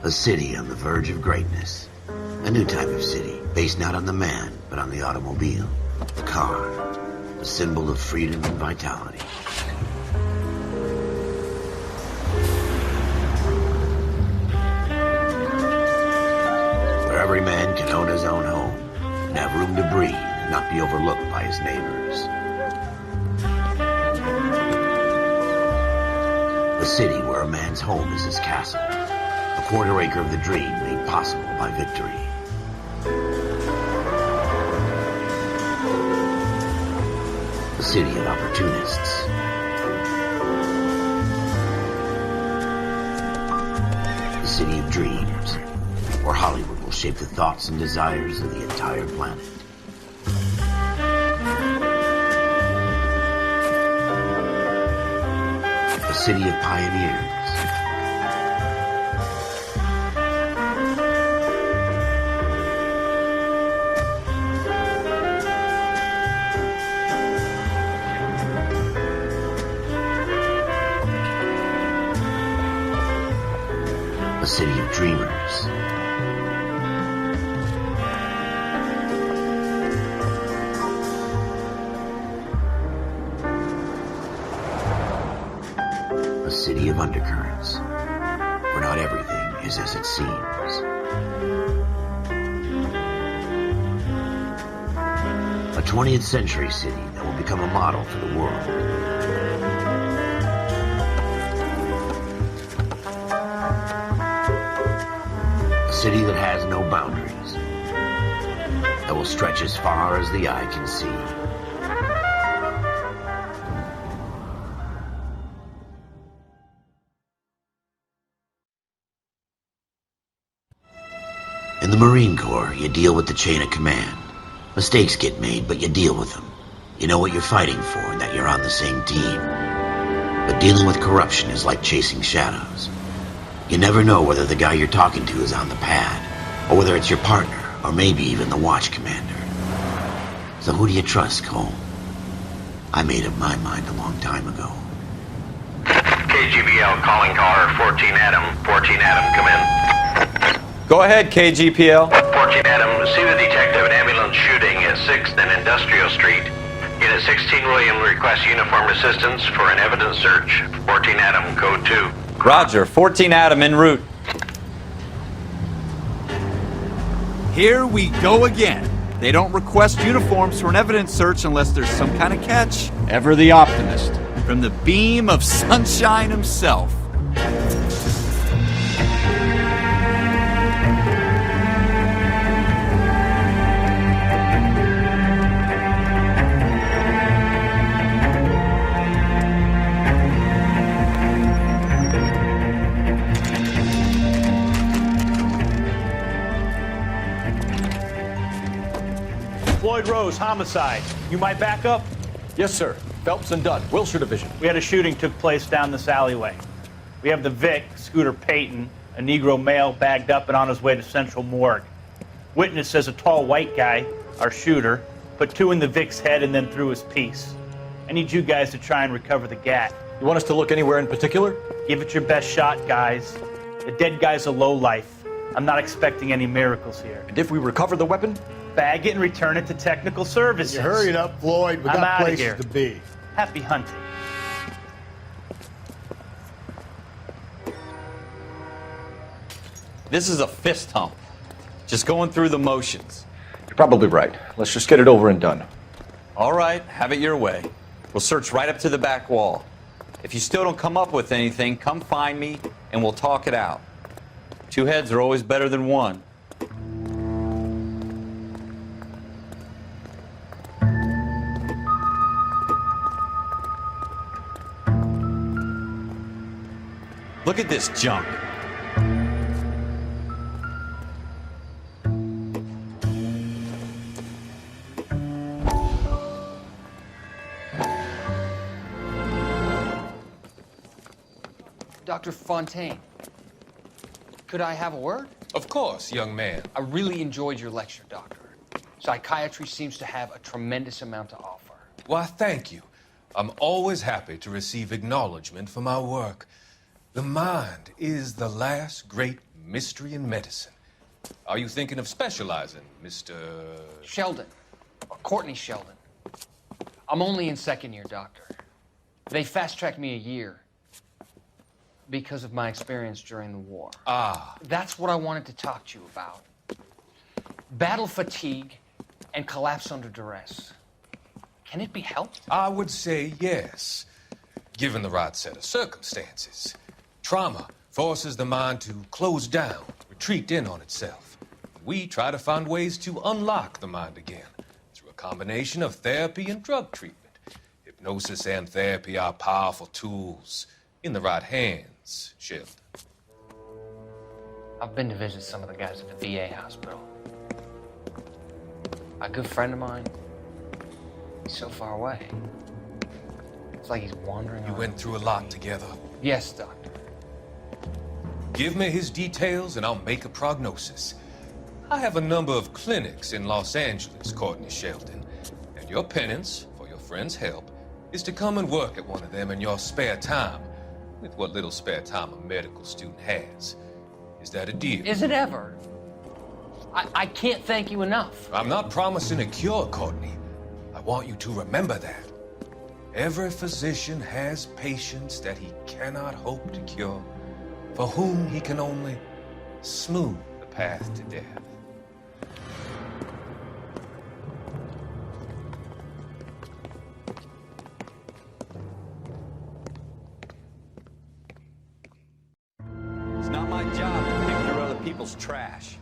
A city on the verge of greatness. A new type of city, based not on the man, but on the automobile. The car. A symbol of freedom and vitality. Where every man can own his own home, and have room to breathe, and not be overlooked by his neighbors. A city where a man's home is his castle. A quarter acre of the dream made possible by victory. A city of opportunists. A city of dreams, where Hollywood will shape the thoughts and desires of the entire planet. A city of pioneers. A city of dreamers. A city of undercurrents, where not everything is as it seems. A 20th century city that will become a model for the world. A city that has no boundaries, that will stretch as far as the eye can see. In the Marine Corps, you deal with the chain of command. Mistakes get made, but you deal with them. You know what you're fighting for and that you're on the same team. But dealing with corruption is like chasing shadows. You never know whether the guy you're talking to is on the pad, or whether it's your partner, or maybe even the watch commander. So who do you trust, Cole? I made up my mind a long time ago. KGBL calling caller 14 Adam. 14 Adam, come in. Go ahead, KGPL. 14 Adam, see the detective, an ambulance shooting at 6th and Industrial Street. Unit 16 William requests uniformed assistance for an evidence search. 14 Adam, code 2. Roger, 14 Adam en route. Here we go again. They don't request uniforms for an evidence search unless there's some kind of catch. Ever the optimist. From the beam of sunshine himself. Floyd Rose, homicide. You might back up? Yes, sir. Phelps and Dunn, Wilshire Division. We had a shooting took place down this alleyway. We have the Vic, Scooter Payton, a Negro male bagged up and on his way to Central Morgue. Witness says a tall white guy, our shooter, put 2 in the Vic's head and then threw his piece. I need you guys to try and recover the gat. You want us to look anywhere in particular? Give it your best shot, guys. The dead guy's a lowlife. I'm not expecting any miracles here. And if we recover the weapon? Bag it and return it to technical services. You hurried up, Floyd. We I'm got outta places here. to be. Happy hunting. This is a fist hump. Just going through the motions. You're probably right. Let's just get it over and done. All right, have it your way. We'll search right up to the back wall. If you still don't come up with anything, come find me and we'll talk it out. 2 heads are always better than 1. Look at this junk. Dr. Fontaine, could I have a word? Of course, young man. I really enjoyed your lecture, Doctor. Psychiatry seems to have a tremendous amount to offer. Why, thank you. I'm always happy to receive acknowledgement for my work. The mind is the last great mystery in medicine. Are you thinking of specializing, Mr. Sheldon. Or Courtney Sheldon. I'm only in second year, Doctor. They fast-tracked me a year because of my experience during the war. Ah. That's what I wanted to talk to you about. Battle fatigue and collapse under duress. Can it be helped? I would say yes, given the right set of circumstances. Trauma forces the mind to close down, retreat in on itself. We try to find ways to unlock the mind again through a combination of therapy and drug treatment. Hypnosis and therapy are powerful tools in the right hands, Sheldon. I've been to visit some of the guys at the VA hospital. A good friend of mine, he's so far away. It's like he's wandering You around. went through a lot together. Yes, Doctor. Give me his details and I'll make a prognosis. I have a number of clinics in Los Angeles, Courtney Sheldon, and your penance for your friend's help is to come and work at one of them in your spare time, with what little spare time a medical student has. Is that a deal? Is it ever? I can't thank you enough. I'm not promising a cure, Courtney. I want you to remember that. Every physician has patients that he cannot hope to cure, for whom he can only smooth the path to death. It's not my job to pick through other people's trash.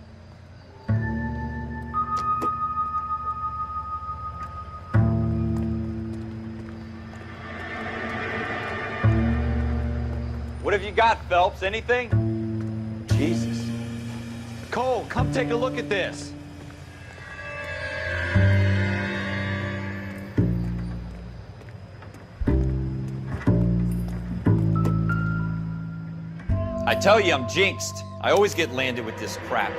What have you got, Phelps? Anything? Jesus. Cole, come take a look at this. I tell you, I'm jinxed. I always get landed with this crap.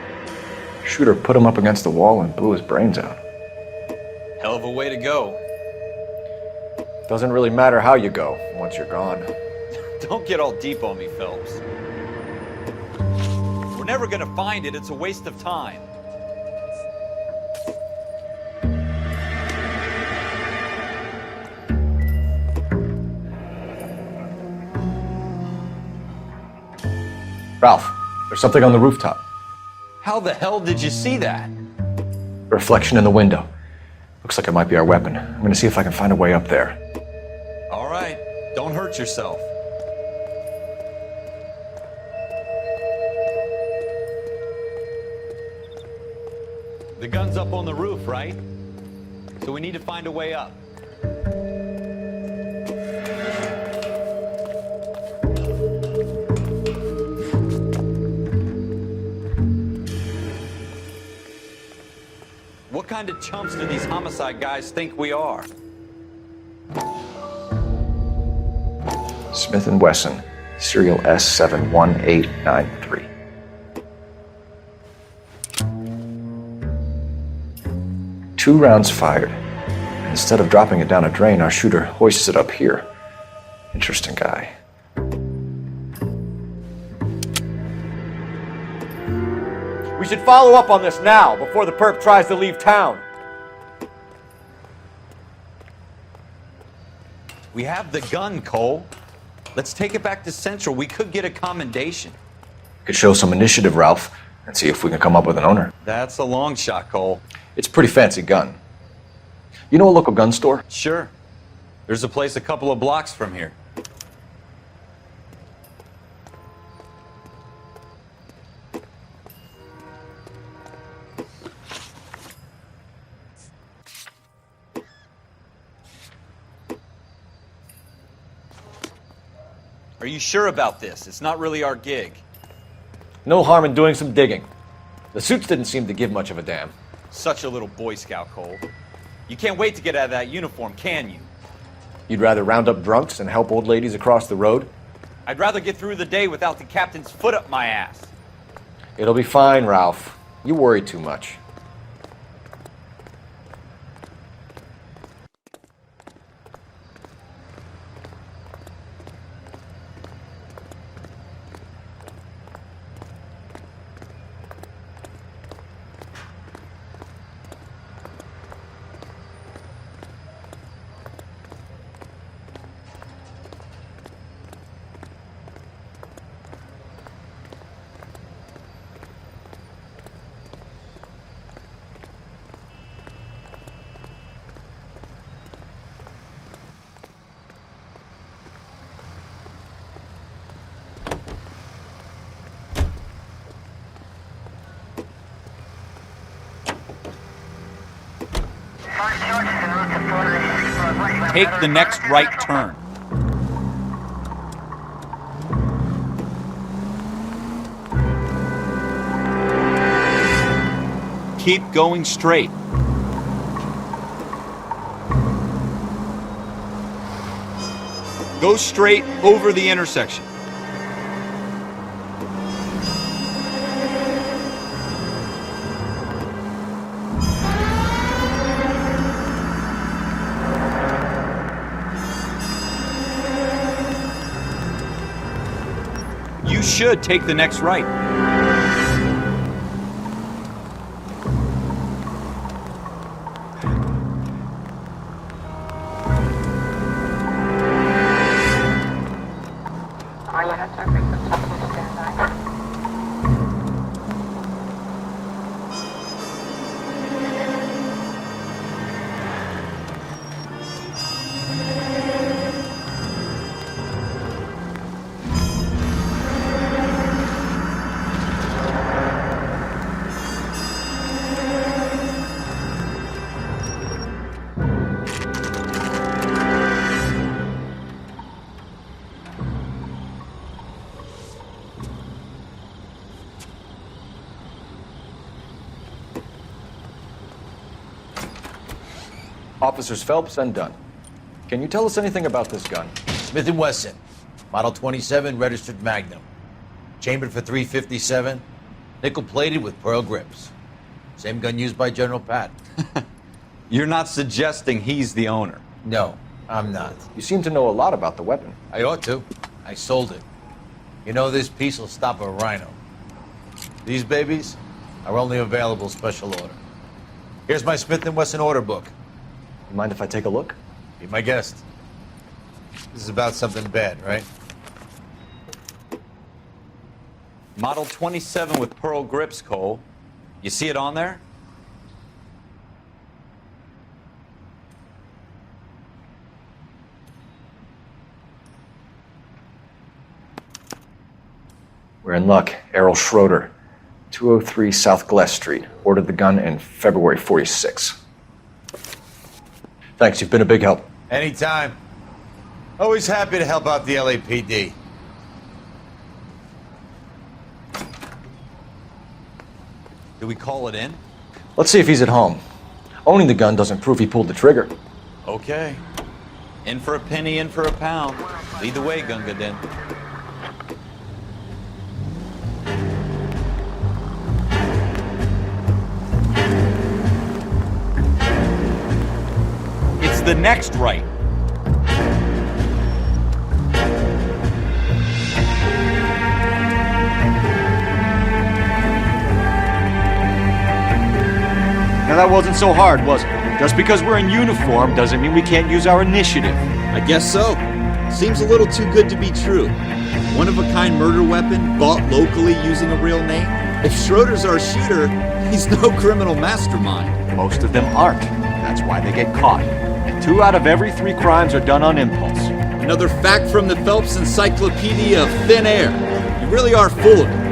Shooter put him up against the wall and blew his brains out. Hell of a way to go. Doesn't really matter how you go once you're gone. Don't get all deep on me, Phelps. We're never gonna find it. It's a waste of time. Ralph, there's something on the rooftop. How the hell did you see that? A reflection in the window. Looks like it might be our weapon. I'm gonna see if I can find a way up there. All right, don't hurt yourself. The gun's up on the roof, right? So we need to find a way up. What kind of chumps do these homicide guys think we are? Smith & Wesson, serial S71893. Two rounds fired. Instead of dropping it down a drain, our shooter hoists it up here. Interesting guy. We should follow up on this now, before the perp tries to leave town. We have the gun, Cole. Let's take it back to Central. We could get a commendation. Could show some initiative, Ralph, and see if we can come up with an owner. That's a long shot, Cole. It's a pretty fancy gun. You know a local gun store? Sure. There's a place a couple of blocks from here. Are you sure about this? It's not really our gig. No harm in doing some digging. The suits didn't seem to give much of a damn. Such a little Boy Scout, Cole. You can't wait to get out of that uniform, can you? You'd rather round up drunks and help old ladies across the road? I'd rather get through the day without the captain's foot up my ass. It'll be fine, Ralph. You worry too much. take the next right turn. Keep going straight. Go straight over the intersection. You should take the next right. Officers Phelps and Dunn. Can you tell us anything about this gun? Smith & Wesson, Model 27, registered Magnum. Chambered for .357, nickel-plated with pearl grips. Same gun used by General Patton. You're not suggesting he's the owner? No, I'm not. You seem to know a lot about the weapon. I ought to. I sold it. You know, this piece will stop a rhino. These babies are only available special order. Here's my Smith & Wesson order book. You mind if I take a look? Be my guest. This is about something bad, right? Model 27 with pearl grips, Cole. You see it on there? We're in luck. Errol Schroeder, 203 South Glass Street. Ordered the gun in February '46. Thanks, you've been a big help. Anytime. Always happy to help out the LAPD. Do we call it in? Let's see if he's at home. Owning the gun doesn't prove he pulled the trigger. Okay. In for a penny, in for a pound. Lead the way, Gunga Din. It's the next right. Now that wasn't so hard, was it? Just because we're in uniform doesn't mean we can't use our initiative. I guess so. Seems a little too good to be true. One-of-a-kind murder weapon bought locally using a real name? If Schroeder's our shooter, he's no criminal mastermind. Most of them aren't. That's why they get caught. And 2 out of every 3 crimes are done on impulse. Another fact from the Phelps Encyclopedia of Thin Air. You really are full of it.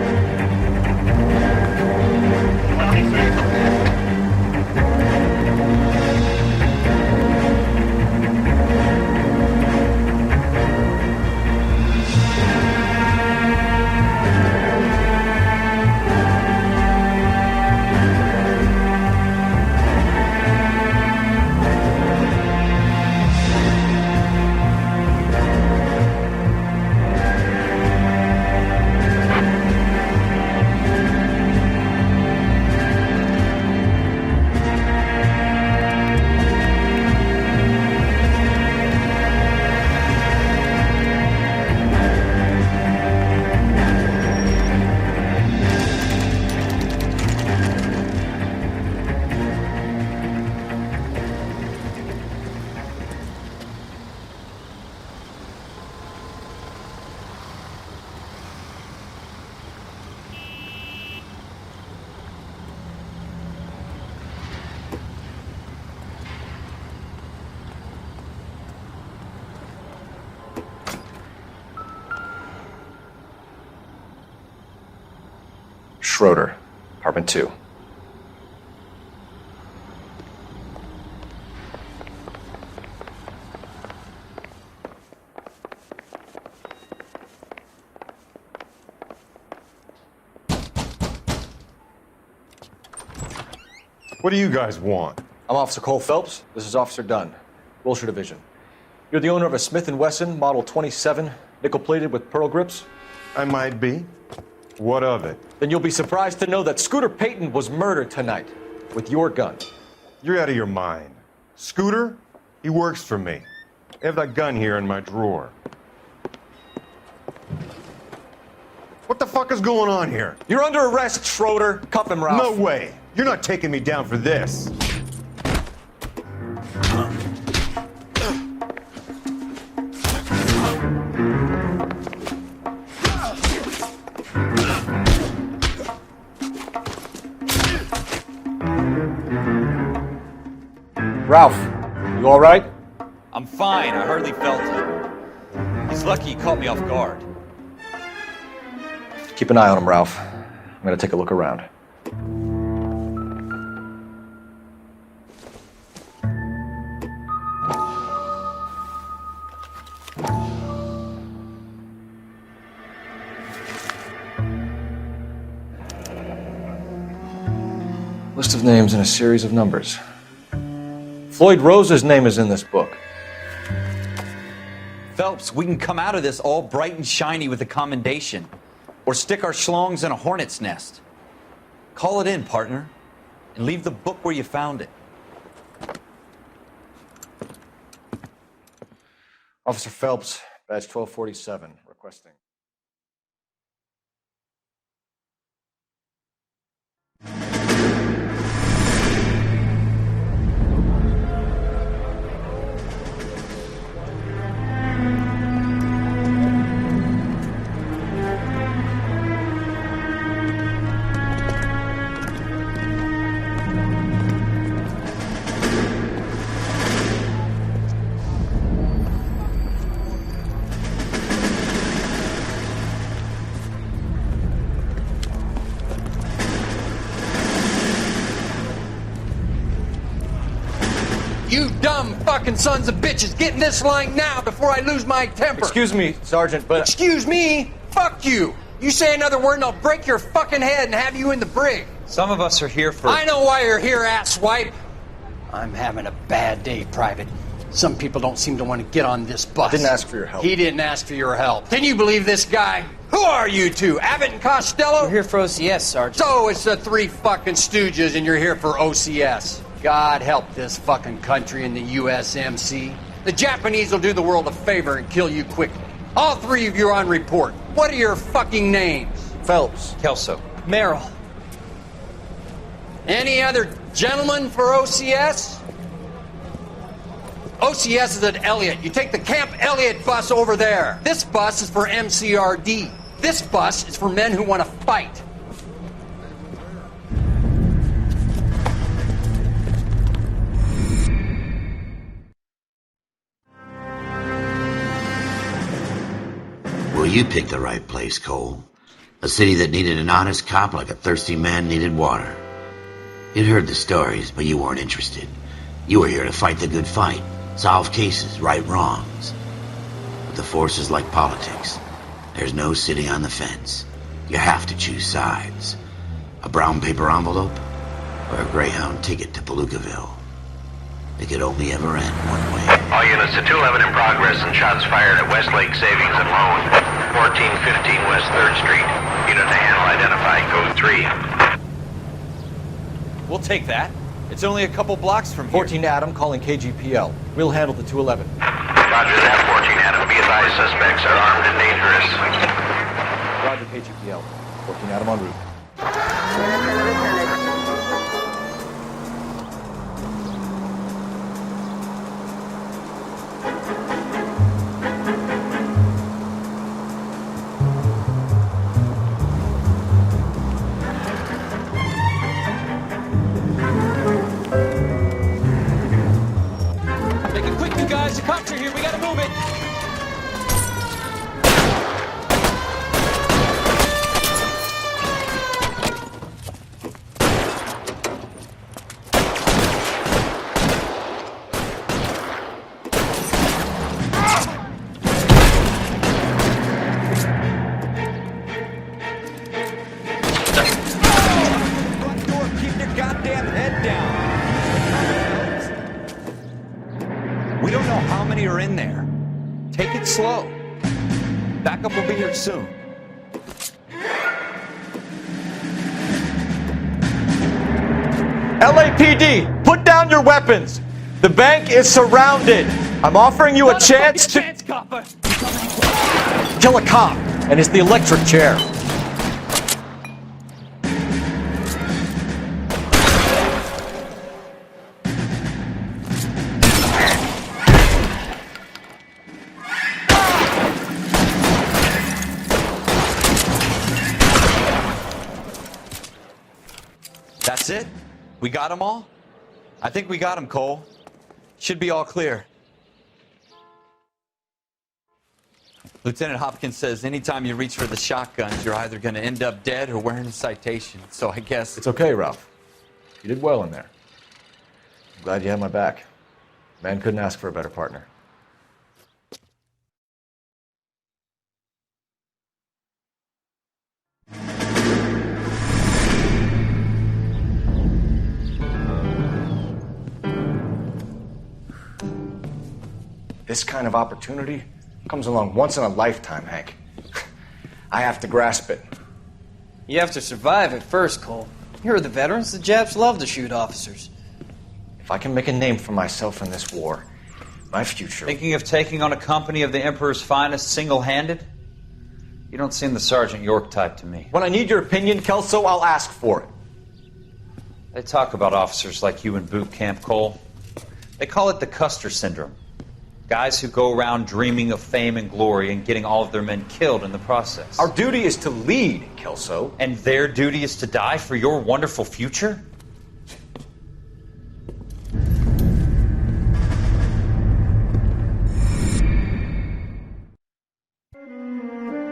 Schroeder, apartment 2. What do you guys want? I'm Officer Cole Phelps. This is Officer Dunn, Wilshire Division. You're the owner of a Smith & Wesson Model 27, nickel-plated with pearl grips? I might be. What of it? Then you'll be surprised to know that Scooter Payton was murdered tonight with your gun. You're out of your mind. Scooter? He works for me. I have that gun here in my drawer. What the fuck is going on here? You're under arrest, Schroeder. Cuff him, Ralph. No way. You're not taking me down for this. Ralph, you all right? I'm fine. I hardly felt it. He's lucky he caught me off guard. Keep an eye on him, Ralph. I'm gonna take a look around. List of names and a series of numbers. Floyd Rose's name is in this book. Phelps, we can come out of this all bright and shiny with a commendation. Or stick our schlongs in a hornet's nest. Call it in, partner. And leave the book where you found it. Officer Phelps, badge 1247, requesting. You dumb fucking sons of bitches, get in this line now before I lose my temper. Excuse me, Sergeant, but... Excuse me? Fuck you. You say another word and I'll break your fucking head and have you in the brig. Some of us are here for... I know why you're here, asswipe. I'm having a bad day, Private. Some people don't seem to want to get on this bus. I didn't ask for your help. He didn't ask for your help. Can you believe this guy? Who are you two? Abbott and Costello? We're here for OCS, Sergeant. So it's the three fucking stooges and you're here for OCS. God help this fucking country and the USMC. The Japanese will do the world a favor and kill you quickly. All three of you are on report. What are your fucking names? Phelps. Kelso. Merrill. Any other gentlemen for OCS? OCS is at Elliott. You take the Camp Elliott bus over there. This bus is for MCRD. This bus is for men who want to fight. Well, you picked the right place, Cole. A city that needed an honest cop like a thirsty man needed water. You'd heard the stories, but you weren't interested. You were here to fight the good fight, solve cases, right wrongs. But the force is like politics. There's no sitting on the fence. You have to choose sides. A brown paper envelope or a Greyhound ticket to Palookaville. It could only ever end one way. All units to 211 in progress and shots fired at Westlake Savings and Loan, 1415 West 3rd Street. Unit to handle identified, code 3. We'll take that. It's only a couple blocks from here. 14 Adam calling KGPL. We'll handle the 211. Roger that, 14 Adam. Be advised, suspects are armed and dangerous. Roger, KGPL. 14 Adam en route. Make it quick, you guys. The cops are here. We gotta move it. slow. Backup will be here soon. LAPD, put down your weapons. The bank is surrounded. I'm offering you a chance to kill a cop, and it's the electric chair. That's it? We got them all? I think we got them, Cole. Should be all clear. Lieutenant Hopkins says anytime you reach for the shotguns, you're either going to end up dead or wearing a citation. So I guess... It's okay, Ralph. You did well in there. I'm glad you had my back. Man couldn't ask for a better partner. This kind of opportunity comes along once in a lifetime, Hank. I have to grasp it. You have to survive it first, Cole. Here are the veterans. The Japs love to shoot officers. If I can make a name for myself in this war, my future... Thinking of taking on a company of the Emperor's finest single-handed? You don't seem the Sergeant York type to me. When I need your opinion, Kelso, I'll ask for it. They talk about officers like you in boot camp, Cole. They call it the Custer syndrome. Guys who go around dreaming of fame and glory and getting all of their men killed in the process. Our duty is to lead, Kelso. And their duty is to die for your wonderful future?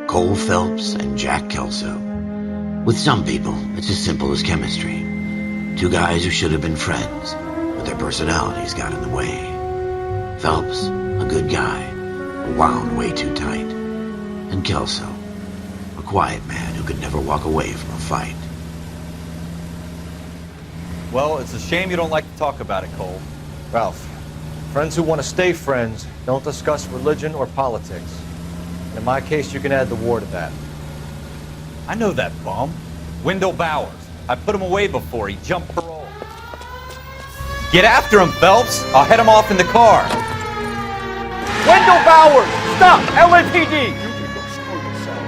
Cole Phelps and Jack Kelso. With some people, it's as simple as chemistry. Two guys who should have been friends, but their personalities got in the way. Phelps, a good guy, wound way too tight. And Kelso, a quiet man who could never walk away from a fight. Well, it's a shame you don't like to talk about it, Cole. Ralph, friends who want to stay friends don't discuss religion or politics. And in my case, you can add the war to that. I know that bum. Wendell Bowers. I put him away before. He jumped parole. Get after him, Phelps. I'll head him off in the car. Wendell Bowers! Stop! LAPD! You can go screw yourself.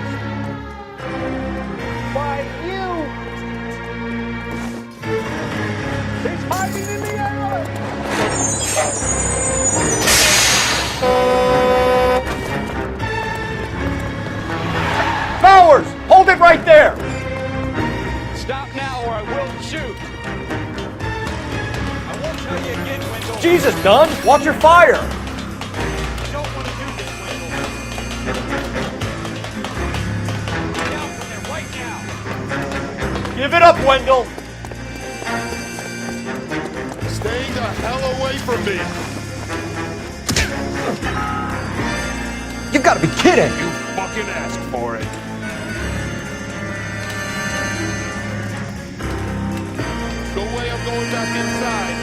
Why, you! He's hiding in the alley! Bowers! Hold it right there! Stop now or I will shoot! I won't tell you again, Wendell. Jesus, Dunn! Watch your fire! I don't want to do this, Wendell. Get down from there right now. Give it up, Wendell! Stay the hell away from me. You've got to be kidding! You fucking asked for it. No way I'm going back inside.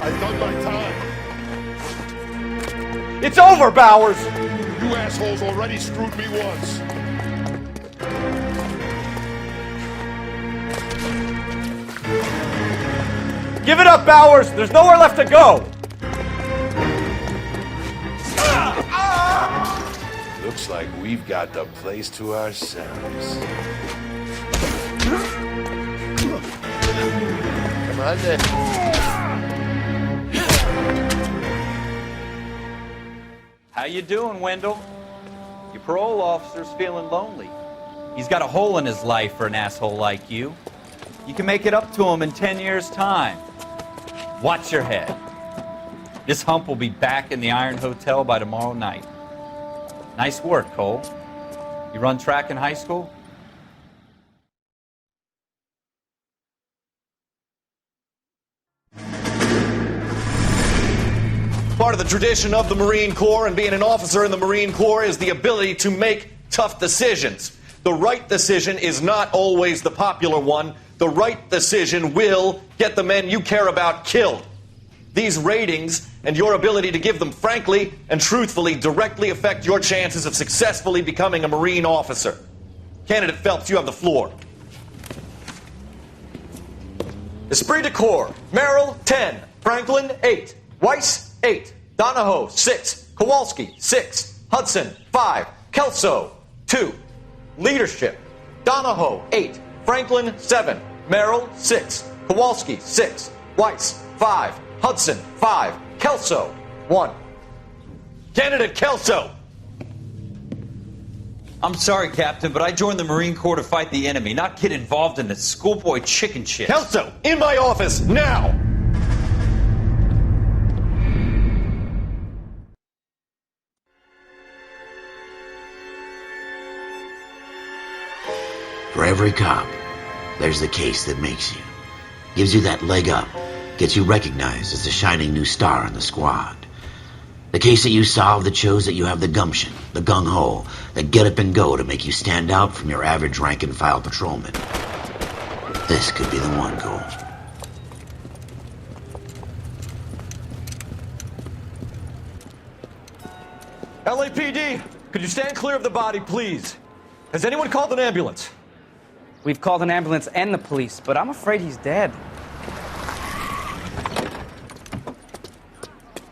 I've done my time. It's over, Bowers! You assholes already screwed me once. Give it up, Bowers! There's nowhere left to go! Looks like we've got the place to ourselves. Come on then. How you doing, Wendell? Your parole officer's feeling lonely. He's got a hole in his life for an asshole like you. You can make it up to him in 10 years' time. Watch your head. This hump will be back in the Iron Hotel by tomorrow night. Nice work, Cole. You run track in high school? Part of the tradition of the Marine Corps and being an officer in the Marine Corps is the ability to make tough decisions. The right decision is not always the popular one. The right decision will get the men you care about killed. These ratings and your ability to give them frankly and truthfully directly affect your chances of successfully becoming a Marine officer. Candidate Phelps, you have the floor. Esprit de Corps, Merrill, 10. Franklin, 8. Weiss, 8. Donahoe, 6. Kowalski, 6. Hudson, 5. Kelso, 2. Leadership, Donahoe, 8. Franklin, 7. Merrill, 6. Kowalski, 6. Weiss, 5. Hudson, 5. Kelso, 1. Candidate Kelso! I'm sorry, Captain, but I joined the Marine Corps to fight the enemy, not get involved in this schoolboy chicken shit. Kelso, in my office, now! For every cop, there's the case that makes you. Gives you that leg up. Gets you recognized as the shining new star in the squad. The case that you solve that shows that you have the gumption, the gung-ho, the get up and go to make you stand out from your average rank-and-file patrolman. This could be the one, Cole. LAPD, could you stand clear of the body, please? Has anyone called an ambulance? We've called an ambulance and the police, but I'm afraid he's dead.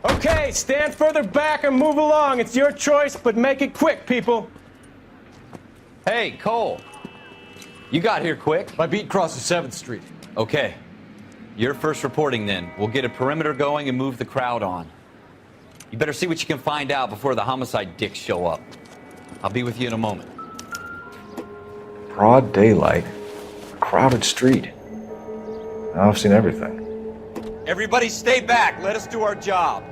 Okay, stand further back and move along. It's your choice, but make it quick, people. Hey, Cole. You got here quick. My beat crosses 7th Street. Okay. You're first reporting then. We'll get a perimeter going and move the crowd on. You better see what you can find out before the homicide dicks show up. I'll be with you in a moment. Broad daylight, a crowded street. Now I've seen everything. Everybody stay back. Let us do our job.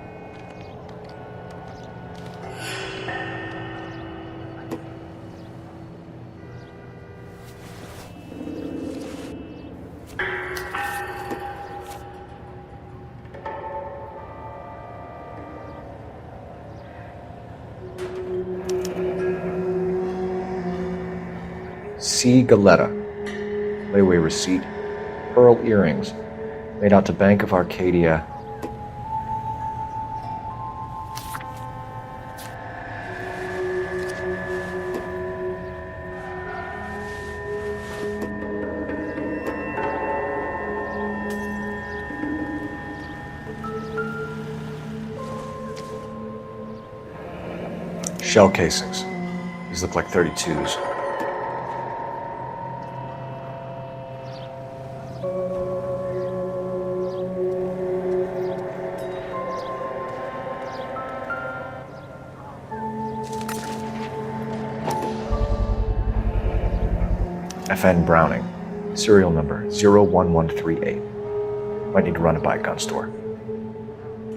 C. Galetta. Layaway receipt. Pearl earrings. Made out to Bank of Arcadia. Shell casings. These look like 32s. FN Browning, serial number 01138. Might need to run it by a gun store.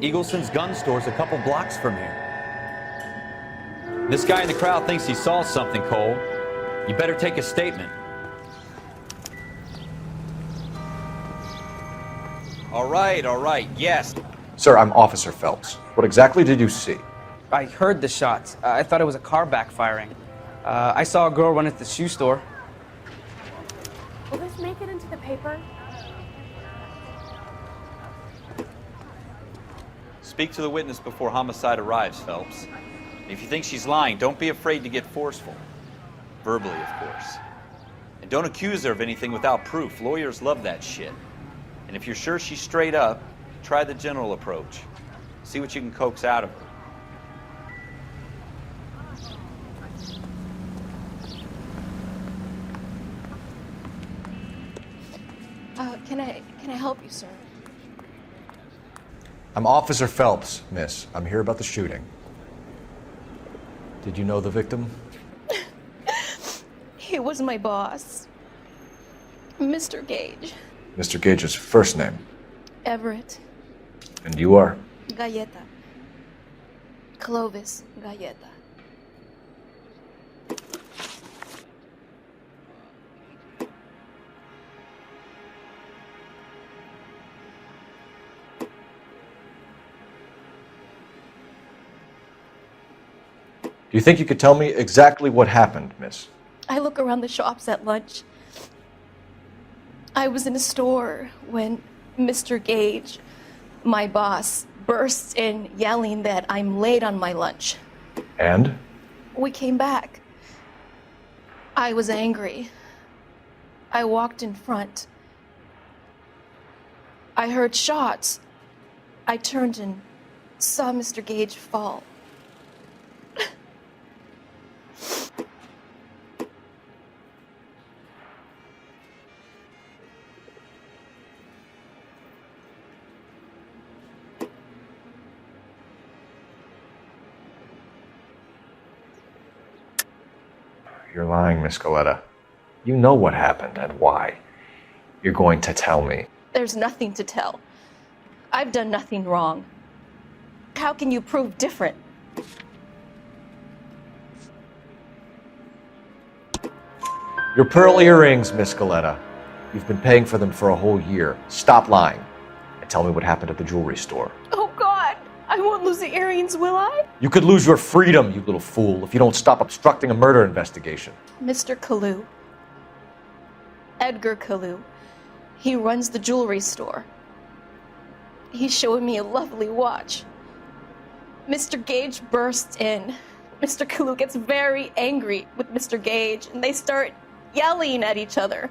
Eagleson's gun store's a couple blocks from here. This guy in the crowd thinks he saw something, Cole. You better take a statement. All right, yes. Sir, I'm Officer Phelps. What exactly did you see? I heard the shots. I thought it was a car backfiring. I saw a girl run into the shoe store. Will this make it into the paper? Speak to the witness before homicide arrives, Phelps. If you think she's lying, don't be afraid to get forceful. Verbally, of course. And don't accuse her of anything without proof. Lawyers love that shit. And if you're sure she's straight up, try the general approach. See what you can coax out of her. Can I help you, sir? I'm Officer Phelps, miss. I'm here about the shooting. Did you know the victim? He was my boss, Mr. Gage. Mr. Gage's first name. Everett. And you are? Galleta. Clovis Galleta. Do you think you could tell me exactly what happened, miss? I look around the shops at lunch. I was in a store when Mr. Gage, My boss bursts in yelling that I'm late on my lunch. And? We came back. I was angry. I walked in front. I heard shots. I turned and saw Mr. Gage fall. You're lying, Miss Coletta. You know what happened and why. You're going to tell me. There's nothing to tell. I've done nothing wrong. How can you prove different? Your pearl earrings, Miss Coletta. You've been paying for them for a whole year. Stop lying and tell me what happened at the jewelry store. Oh, God! I won't lose the earrings, will I? You could lose your freedom, you little fool, if you don't stop obstructing a murder investigation. Mr. Kalu. Edgar Kalu. He runs the jewelry store. He showed me a lovely watch. Mr. Gage bursts in. Mr. Kalu gets very angry with Mr. Gage, and they start yelling at each other.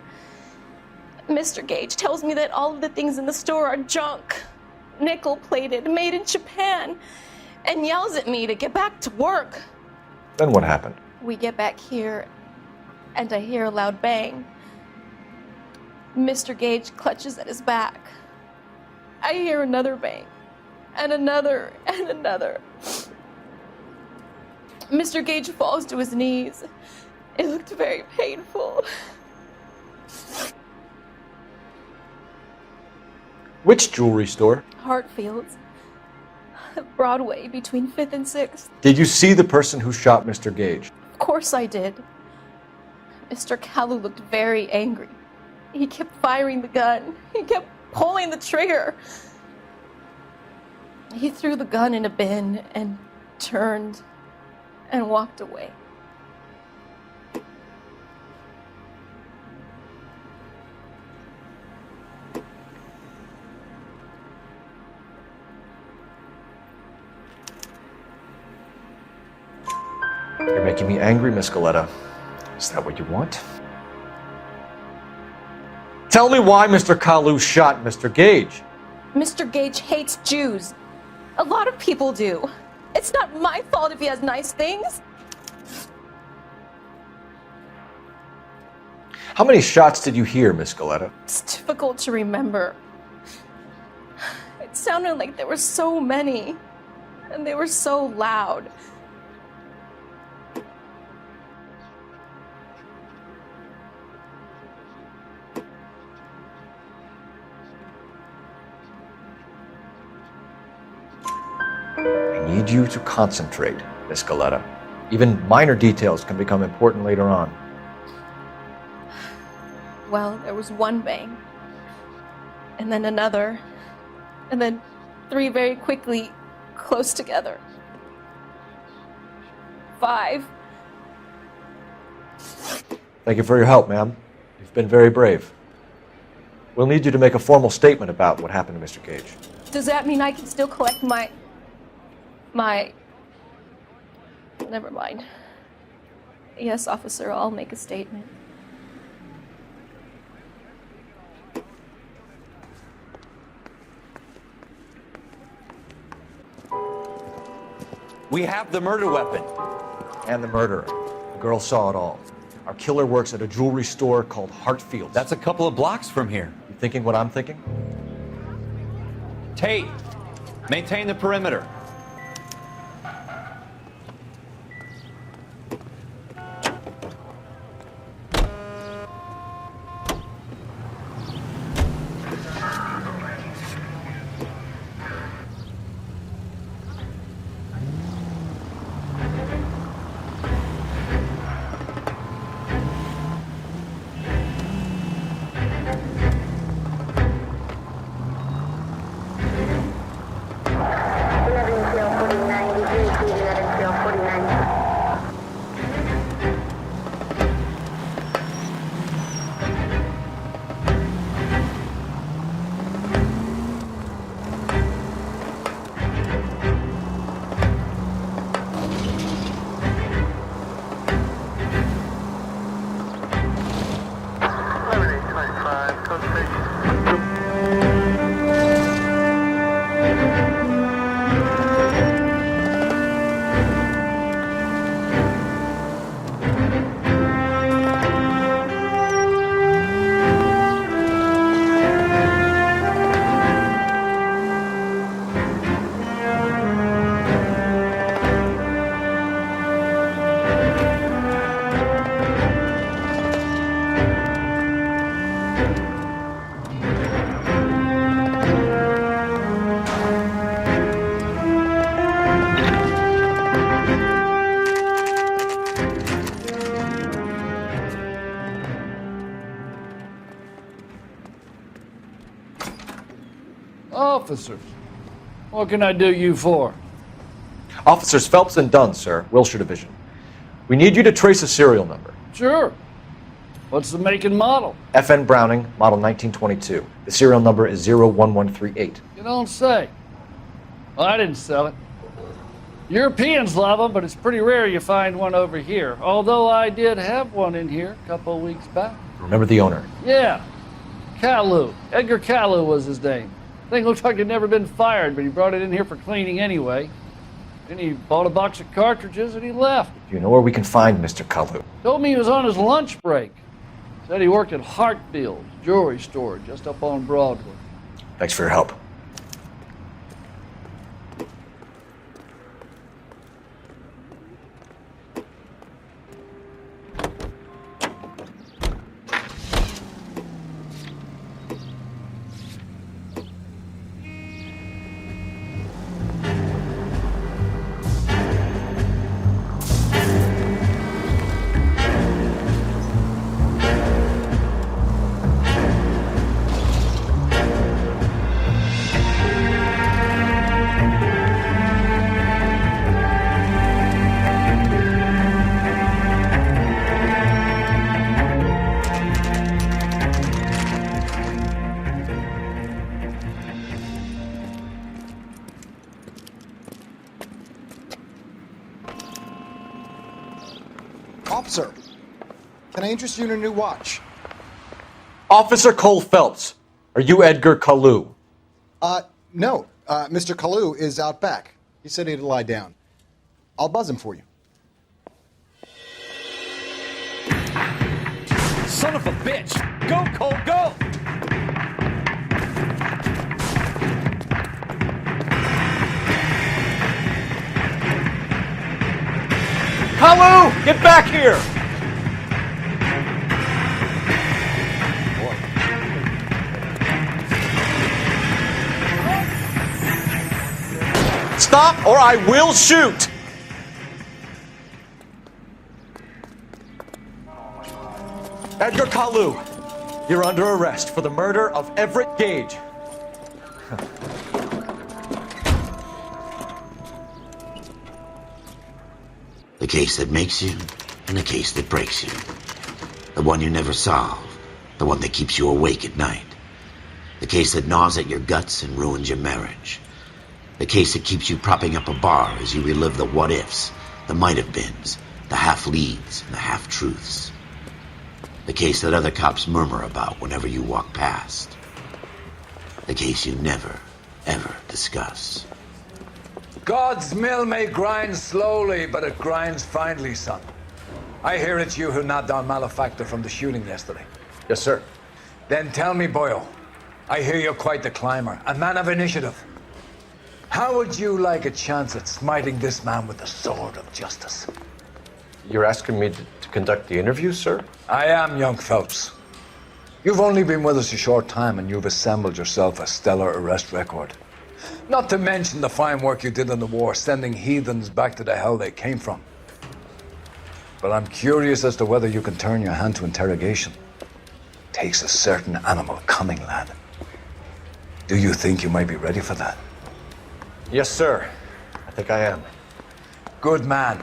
Mr. Gage tells me that all of the things in the store are junk, nickel-plated, made in Japan, and yells at me to get back to work. Then what happened? We get back here, and I hear a loud bang. Mr. Gage clutches at his back. I hear another bang, and another, and another. Mr. Gage falls to his knees. It looked very painful. Which jewelry store? Hartfield's. Broadway, between 5th and 6th. Did you see the person who shot Mr. Gage? Of course I did. Mr. Kalu looked very angry. He kept firing the gun. He kept pulling the trigger. He threw the gun in a bin and turned and walked away. You're making me angry, Miss Coletta. Is that what you want? Tell me why Mr. Kalu shot Mr. Gage. Mr. Gage hates Jews. A lot of people do. It's not my fault if he has nice things. How many shots did you hear, Miss Coletta? It's difficult to remember. It sounded like there were so many, and they were so loud. I need you to concentrate, Miss Coletta. Even minor details can become important later on. Well, there was one bang, and then another, and then 3 very quickly, close together. 5. Thank you for your help, ma'am. You've been very brave. We'll need you to make a formal statement about what happened to Mr. Gage. Does that mean I can still collect my... Never mind. Yes, officer, I'll make a statement. We have the murder weapon. And the murderer. The girl saw it all. Our killer works at a jewelry store called Hartfield's. That's a couple of blocks from here. You thinking what I'm thinking? Tate, maintain the perimeter. officers. What can I do you for? Officers Phelps and Dunn, sir, Wilshire Division. We need you to trace a serial number. Sure. What's the make and model? FN Browning, model 1922. The serial number is 01138. You don't say. Well, I didn't sell it. Europeans love them, but it's pretty rare you find one over here. Although I did have one in here a couple of weeks back. Remember the owner? Yeah. Kalu. Edgar Kalu was his name. Thing looked like he'd never been fired, but he brought it in here for cleaning anyway. Then he bought a box of cartridges and he left. Do you know where we can find Mr. Kalu? Told me he was on his lunch break. Said he worked at Hartfield's jewelry store just up on Broadway. Thanks for your help. Officer, can I interest you in a new watch? Officer Cole Phelps, are you Edgar Kalu? No. Mr. Kalu is out back. He said he'd lie down. I'll buzz him for you. Son of a bitch! Go, Cole, go! Kalu, get back here! Stop or I will shoot! Edgar Kalu, you're under arrest for the murder of Everett Gage. The case that makes you, and the case that breaks you. The one you never solve, the one that keeps you awake at night. The case that gnaws at your guts and ruins your marriage. The case that keeps you propping up a bar as you relive the what-ifs, the might-have-beens, the half-leads, and the half-truths. The case that other cops murmur about whenever you walk past. The case you never, ever discuss. God's mill may grind slowly, but it grinds finely, son. I hear it's you who nabbed our malefactor from the shooting yesterday. Yes, sir. Then tell me, Boyle, I hear you're quite the climber, a man of initiative. How would you like a chance at smiting this man with the sword of justice? You're asking me to conduct the interview, sir? I am, young Phelps. You've only been with us a short time and you've assembled yourself a stellar arrest record. Not to mention the fine work you did in the war, sending heathens back to the hell they came from. But I'm curious as to whether you can turn your hand to interrogation. Takes a certain animal cunning, lad. Do you think you might be ready for that? Yes, sir. I think I am. Good man.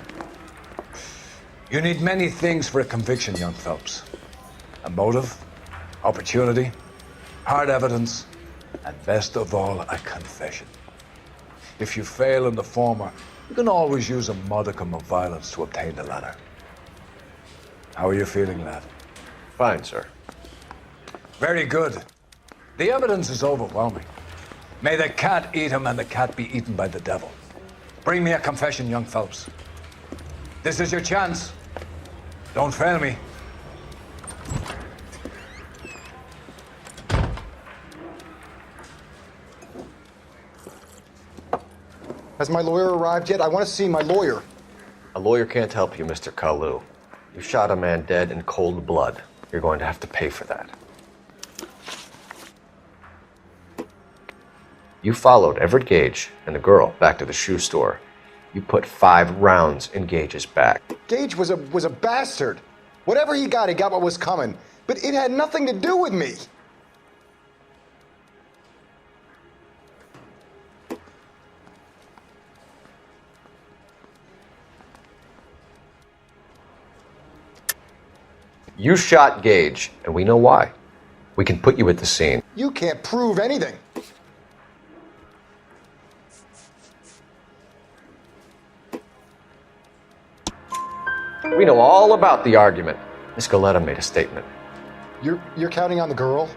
You need many things for a conviction, young Phelps. A motive, opportunity, hard evidence, and best of all, a confession. If you fail in the former, you can always use a modicum of violence to obtain the latter. How are you feeling, lad? Fine, sir. Very good. The evidence is overwhelming. May the cat eat him and the cat be eaten by the devil. Bring me a confession, young Phelps. This is your chance. Don't fail me. Has my lawyer arrived yet? I want to see my lawyer. A lawyer can't help you, Mr. Kalu. You shot a man dead in cold blood. You're going to have to pay for that. You followed Everett Gage and the girl back to the shoe store. You put 5 rounds in Gage's back. Gage was a bastard. Whatever he got what was coming. But it had nothing to do with me. You shot Gage, and we know why. We can put you at the scene. You can't prove anything. We know all about the argument. Miss Goleta made a statement. You're counting on the girl?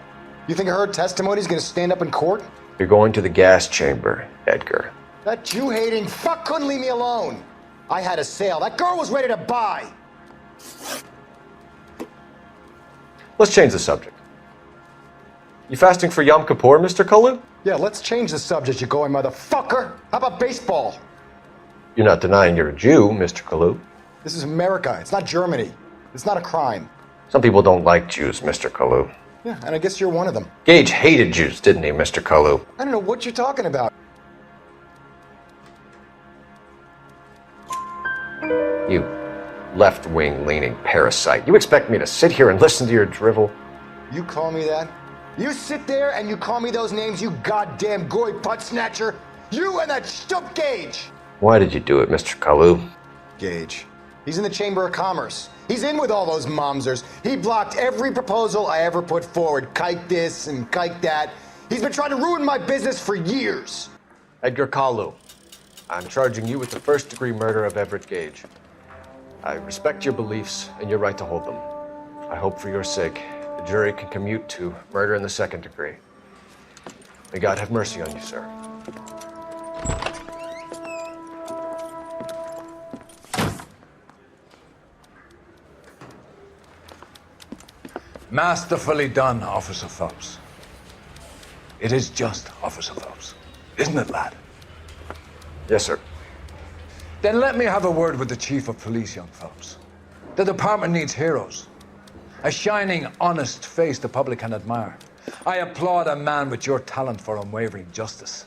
You think her testimony's gonna stand up in court? You're going to the gas chamber, Edgar. That Jew-hating fuck couldn't leave me alone. I had a sale. That girl was ready to buy. Let's change the subject. You fasting for Yom Kippur, Mr. Kalu? Yeah, let's change the subject, you going motherfucker. How about baseball? You're not denying you're a Jew, Mr. Kalu. This is America. It's not Germany. It's not a crime. Some people don't like Jews, Mr. Kalu. Yeah, and I guess you're one of them. Gage hated Jews, didn't he, Mr. Kalu? I don't know what you're talking about. You left-wing leaning parasite. You expect me to sit here and listen to your drivel? You call me that? You sit there and you call me those names, you goddamn goy butt snatcher? You and that stup Gage! Why did you do it, Mr. Kalu? Gage. He's in the Chamber of Commerce. He's in with all those momsers. He blocked every proposal I ever put forward. Kike this and kike that. He's been trying to ruin my business for years. Edgar Kalu, I'm charging you with the first-degree murder of Everett Gage. I respect your beliefs and your right to hold them. I hope for your sake the jury can commute to murder in the second degree. May God have mercy on you, sir. Masterfully done, Officer Phelps. It is just Officer Phelps. Isn't it, lad? Yes, sir. Then let me have a word with the Chief of Police, young Phelps. The department needs heroes. A shining, honest face the public can admire. I applaud a man with your talent for unwavering justice.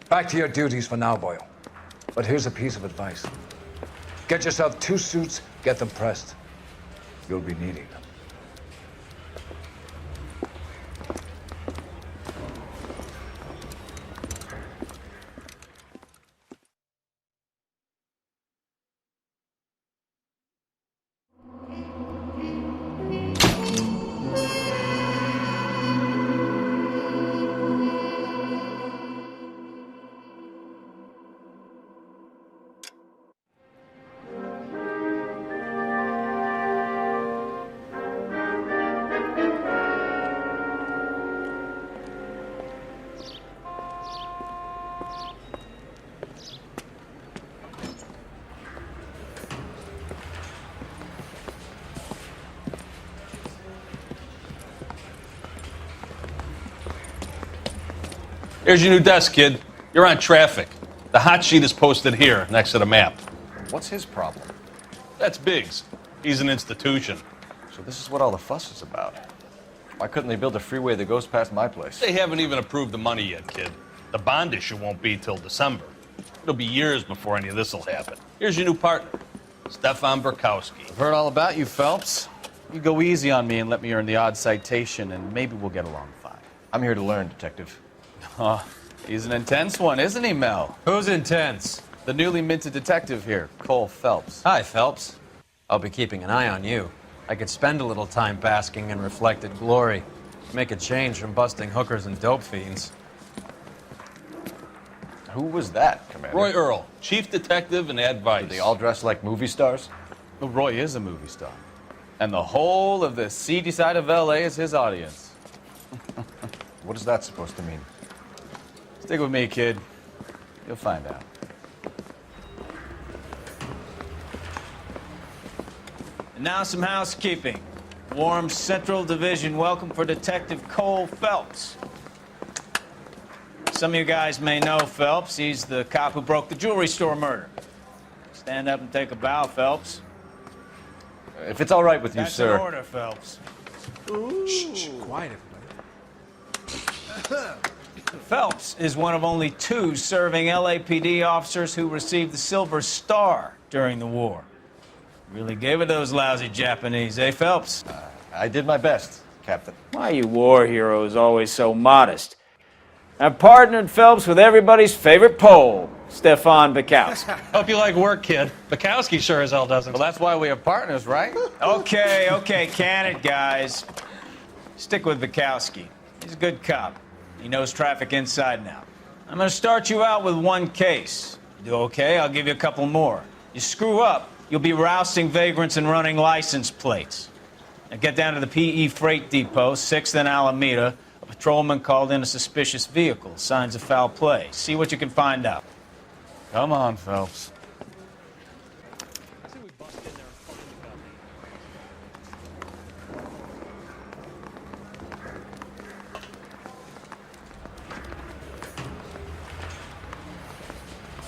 Back to your duties for now, boyo. But here's a piece of advice. Get yourself 2 suits, get them pressed. You'll be needing them. Here's your new desk, kid. You're on traffic. The hot sheet is posted here, next to the map. What's his problem? That's Biggs. He's an institution. So this is what all the fuss is about. Why couldn't they build a freeway that goes past my place? They haven't even approved the money yet, kid. The bond issue won't be till December. It'll be years before any of this will happen. Here's your new partner, Stefan Burkowski. I've heard all about you, Phelps. You go easy on me and let me earn the odd citation, and maybe we'll get along fine. I'm here to learn, Detective. Oh, he's an intense one, isn't he, Mel? Who's intense? The newly minted detective here, Cole Phelps. Hi, Phelps. I'll be keeping an eye on you. I could spend a little time basking in reflected glory. Make a change from busting hookers and dope fiends. Who was that, Commander? Roy Earl, chief detective and advice. Do they all dress like movie stars? Well, Roy is a movie star. And the whole of the seedy side of L.A. is his audience. What is that supposed to mean? Stick with me, kid. You'll find out. And now some housekeeping. Warm Central Division welcome for Detective Cole Phelps. Some of you guys may know Phelps. He's the cop who broke the jewelry store murder. Stand up and take a bow, Phelps. If it's all right with you, That's sir. an order, Phelps. Shh, quiet, everybody. Phelps is one of only 2 serving LAPD officers who received the Silver Star during the war. Really gave it those lousy Japanese, eh, Phelps? I did my best, Captain. Why are you war heroes always so modest? I've partnered Phelps with everybody's favorite Pole, Stefan Bukowski. Hope you like work, kid. Bukowski sure as hell doesn't. Well, that's why we have partners, right? Okay, can it, guys? Stick with Bukowski. He's a good cop. He knows traffic inside and out. I'm gonna start you out with one case. You do okay, I'll give you a couple more. You screw up, you'll be rousting vagrants and running license plates. Now get down to the PE Freight Depot, 6th and Alameda. A patrolman called in a suspicious vehicle. Signs of foul play. See what you can find out. Come on, Phelps.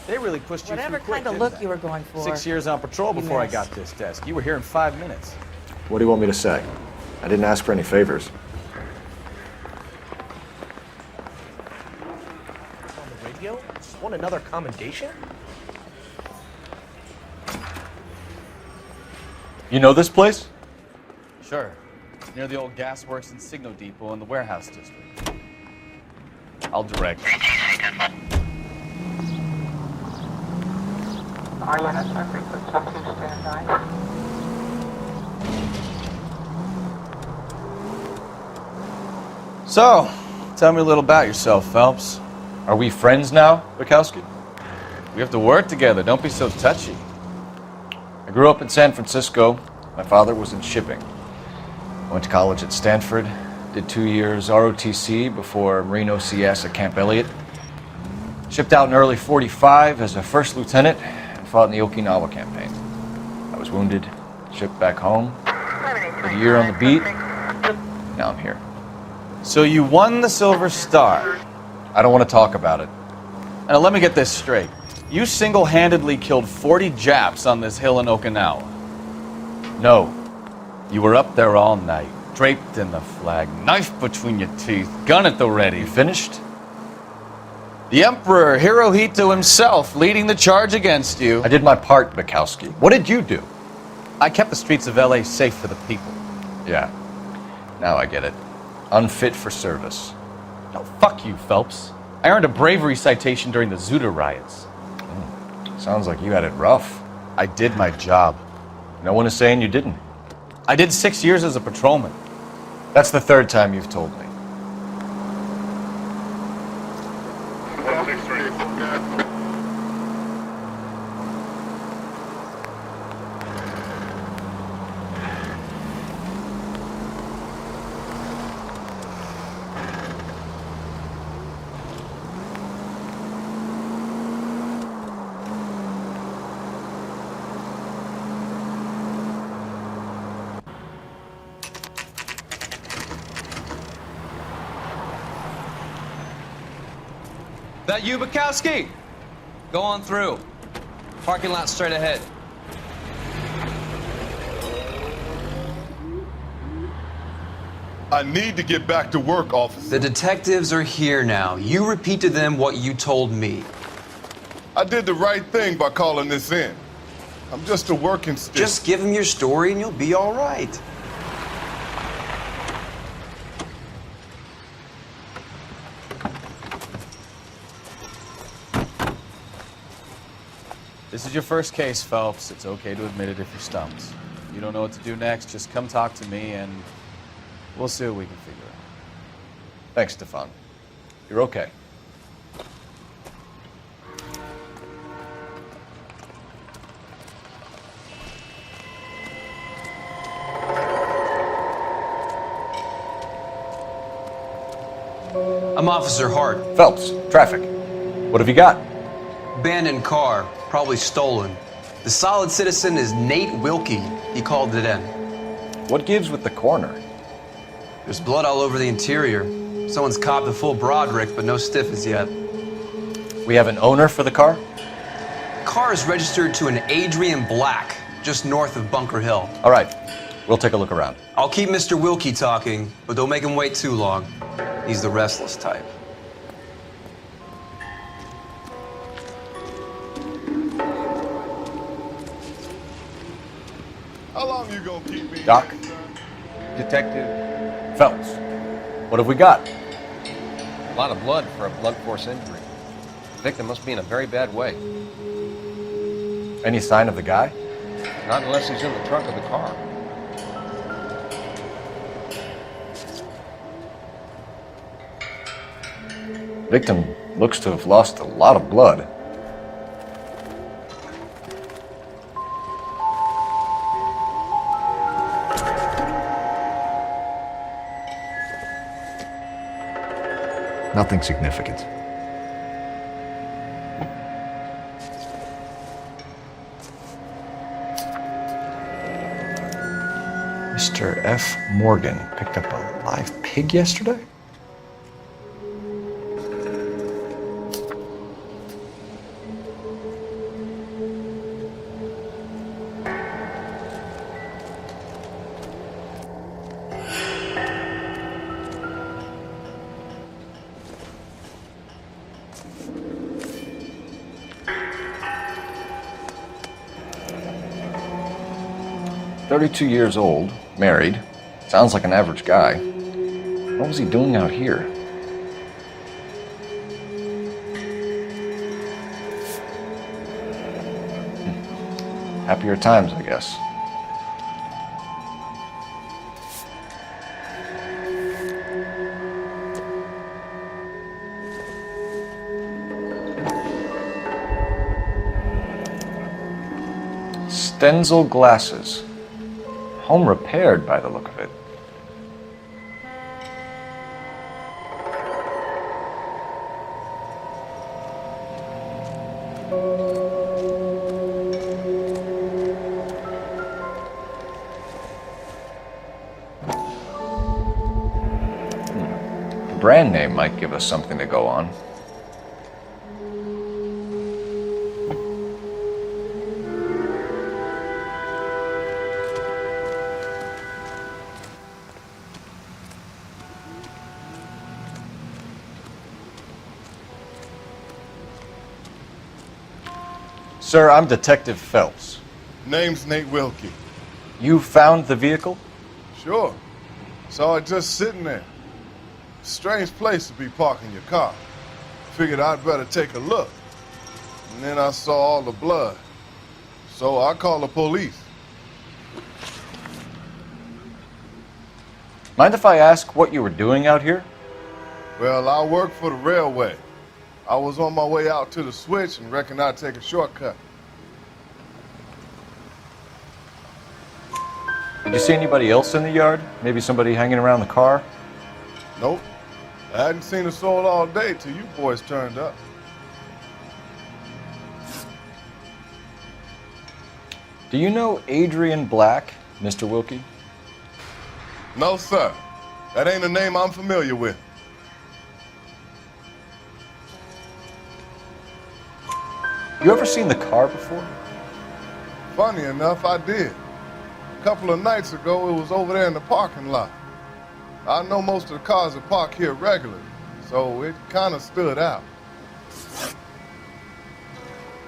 They really pushed you Whatever through quick, kind of didn't look they? you were going for. 6 years on patrol You before I missed. got this desk. You were here in 5 minutes. What do you want me to say? I didn't ask for any favors. On the radio? Just want another commendation? You know this place? Sure. Near the old gas works and signal depot in the warehouse district. I'll direct. So, tell me a little about yourself, Phelps. Are we friends now, Bukowski? We have to work together. Don't be so touchy. I grew up in San Francisco. My father was in shipping. I went to college at Stanford, did 2 years ROTC before Marine OCS at Camp Elliott. Shipped out in early '45 as a first lieutenant and fought in the Okinawa campaign. I was wounded, shipped back home, did a year on the beat. Now I'm here. So you won the Silver Star. I don't want to talk about it. Now let me get this straight. You single-handedly killed 40 Japs on this hill in Okinawa. No. You were up there all night, draped in the flag, knife between your teeth, gun at the ready. Finished? The Emperor Hirohito himself leading the charge against you. I did my part, Bukowski. What did you do? I kept the streets of LA safe for the people. Yeah. Now I get it. Unfit for service. No, fuck you, Phelps. I earned a bravery citation during the Zuda riots. Sounds like you had it rough. I did my job. No one is saying you didn't. I did 6 years as a patrolman. That's the third time you've told me. That you, Bukowski? Go on through. Parking lot straight ahead. I need to get back to work, officer. The detectives are here now. You repeat to them what you told me. I did the right thing by calling this in. I'm just a working stick. Just give them your story and you'll be all right. This is your first case, Phelps. It's okay to admit it if you're stumped. If you don't know what to do next, just come talk to me and we'll see what we can figure out. Thanks, Stefan. You're okay. I'm Officer Hart. Phelps, traffic. What have you got? Abandoned car, probably stolen. The solid citizen is Nate Wilkie. He called it in. What gives with the coroner? There's blood all over the interior. Someone's copped a full Broderick, but no stiff as yet. We have an owner for the car? Car is registered to an Adrian Black, just north of Bunker Hill. All right, we'll take a look around. I'll keep Mr. Wilkie talking, but don't make him wait too long. He's the restless type. How long you gonna keep me? Doc? Detective Phelps, what have we got? A lot of blood for a blunt force injury. The victim must be in a very bad way. Any sign of the guy? Not unless he's in the trunk of the car. Victim looks to have lost a lot of blood. Nothing significant. Mr. F. Morgan picked up a live pig yesterday? "32 years old, married. Sounds like an average guy. What was he doing out here?" Happier times, I guess. Stenzel glasses. Home repaired by the look of it. The brand name might give us something to go on. Sir, I'm Detective Phelps. Name's Nate Wilkie. You found the vehicle? Sure. Saw it just sitting there. Strange place to be parking your car. Figured I'd better take a look. And then I saw all the blood. So I called the police. Mind if I ask what you were doing out here? Well, I work for the railway. I was on my way out to the switch and reckoned I'd take a shortcut. Did you see anybody else in the yard? Maybe somebody hanging around the car? Nope. I hadn't seen a soul all day till you boys turned up. Do you know Adrian Black, Mr. Wilkie? No, sir. That ain't a name I'm familiar with. You ever seen the car before? Funny enough, I did. A couple of nights ago, it was over there in the parking lot. I know most of the cars are parked here regularly, so it kind of stood out.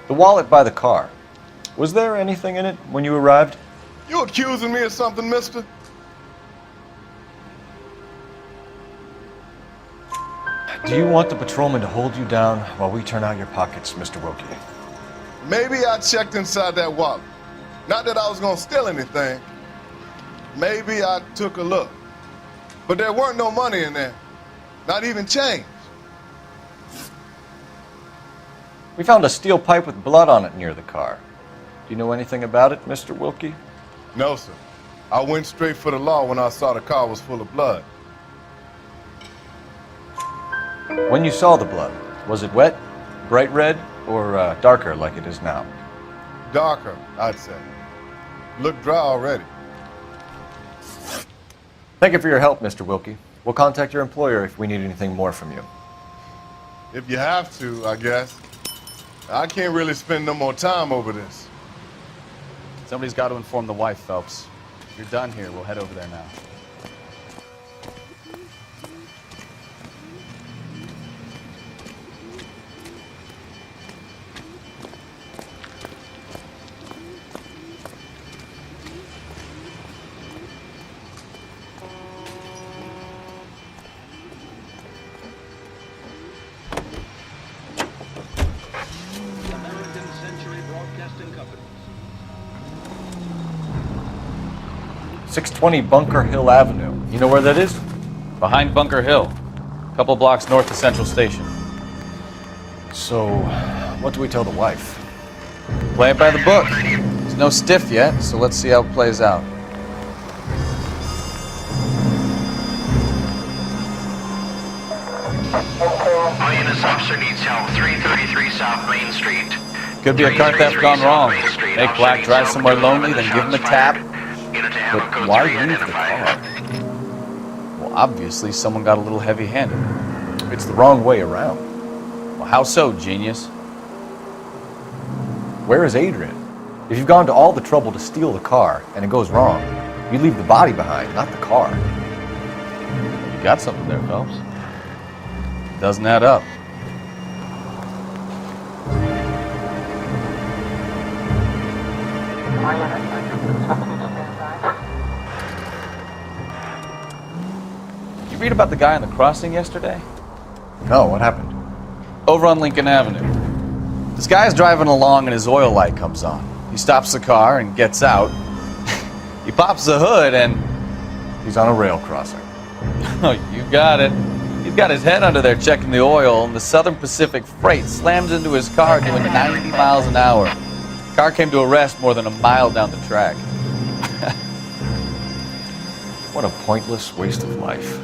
The wallet by the car. Was there anything in it when you arrived? You accusing me of something, mister? Do you want the patrolman to hold you down while we turn out your pockets, Mr. Wilkie? Maybe I checked inside that wallet. Not that I was gonna steal anything. Maybe I took a look. But there weren't no money in there. Not even change. We found a steel pipe with blood on it near the car. Do you know anything about it, Mr. Wilkie? No, sir. I went straight for the law when I saw the car was full of blood. When you saw the blood, was it wet, bright red, or darker like it is now? Darker, I'd say. Looked dry already. Thank you for your help, Mr. Wilkie. We'll contact your employer if we need anything more from you. If you have to, I guess. I can't really spend no more time over this. Somebody's got to inform the wife, Phelps. If you're done here, we'll head over there now. 620 Bunker Hill Avenue. You know where that is? Behind Bunker Hill. A couple blocks north of Central Station. So, what do we tell the wife? Play it by the book. There's no stiff yet, so let's see how it plays out. All units, officer needs help. 333 South Main Street. Could be a car theft gone wrong. Make Black drive somewhere lonely, then give him a tap. But why leave the car? Well, obviously someone got a little heavy-handed. It's the wrong way around. Well, how so, genius? Where is Adrian? If you've gone to all the trouble to steal the car and it goes wrong, you leave the body behind, not the car. You got something there, Phelps. Doesn't add up. You read about the guy on the crossing yesterday? No, what happened? Over on Lincoln Avenue. This guy's driving along and his oil light comes on. He stops the car and gets out. He pops the hood and... He's on a rail crossing. Oh, you got it. He's got his head under there checking the oil, and the Southern Pacific Freight slams into his car doing 90 miles an hour. The car came to a rest more than a mile down the track. What a pointless waste of life.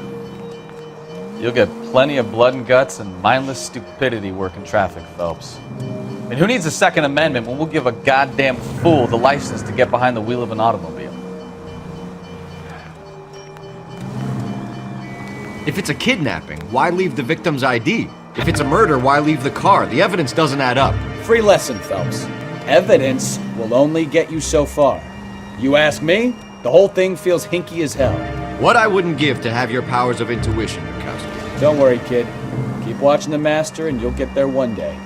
You'll get plenty of blood and guts and mindless stupidity working traffic, Phelps. And who needs a Second Amendment when we'll give a goddamn fool the license to get behind the wheel of an automobile? If it's a kidnapping, why leave the victim's ID? If it's a murder, why leave the car? The evidence doesn't add up. Free lesson, Phelps. Evidence will only get you so far. You ask me, the whole thing feels hinky as hell. What I wouldn't give to have your powers of intuition, Bukowski. Don't worry, kid. Keep watching the master and you'll get there one day.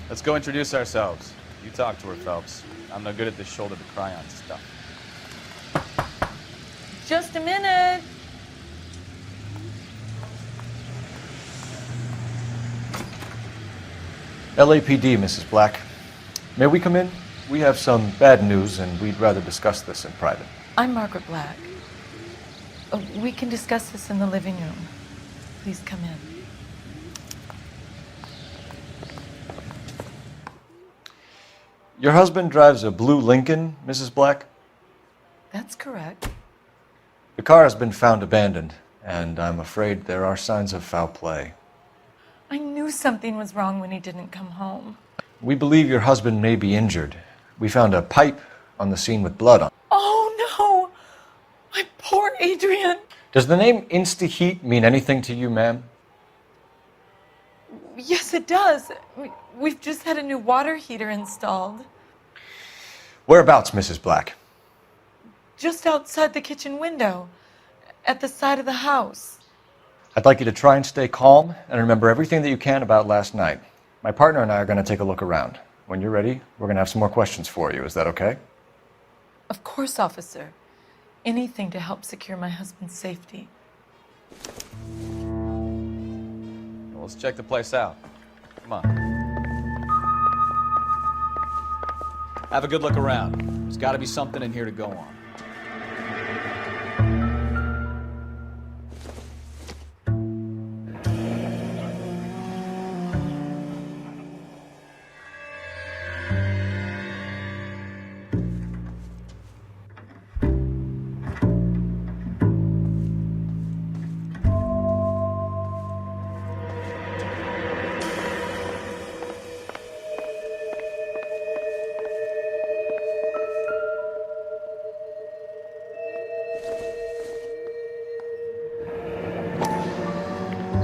Let's go introduce ourselves. You talk to her, Phelps. I'm no good at this shoulder to cry on stuff. Just a minute. LAPD, Mrs. Black. May we come in? We have some bad news and we'd rather discuss this in private. I'm Margaret Black. We can discuss this in the living room. Please come in. Your husband drives a blue Lincoln, Mrs. Black? That's correct. The car has been found abandoned, and I'm afraid there are signs of foul play. I knew something was wrong when he didn't come home. We believe your husband may be injured. We found a pipe on the scene with blood on it. Oh no! My poor Adrian! Does the name Insta-Heat mean anything to you, ma'am? Yes, it does. We've just had a new water heater installed. Whereabouts, Mrs. Black? Just outside the kitchen window, at the side of the house. I'd like you to try and stay calm and remember everything that you can about last night. My partner and I are going to take a look around. When you're ready, we're going to have some more questions for you. Is that okay? Of course, officer. Anything to help secure my husband's safety. Well, let's check the place out. Come on. Have a good look around. There's got to be something in here to go on.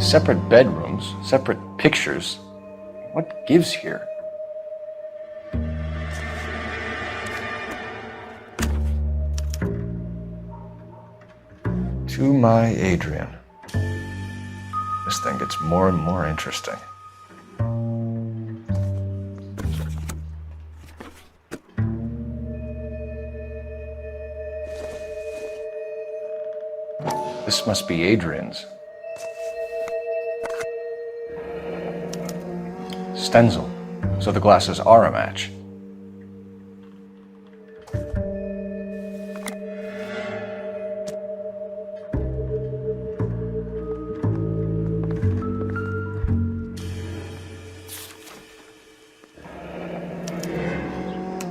Separate bedrooms, separate pictures. What gives here? To my Adrian. This thing gets more and more interesting. This must be Adrian's. Stenzel. So the glasses are a match.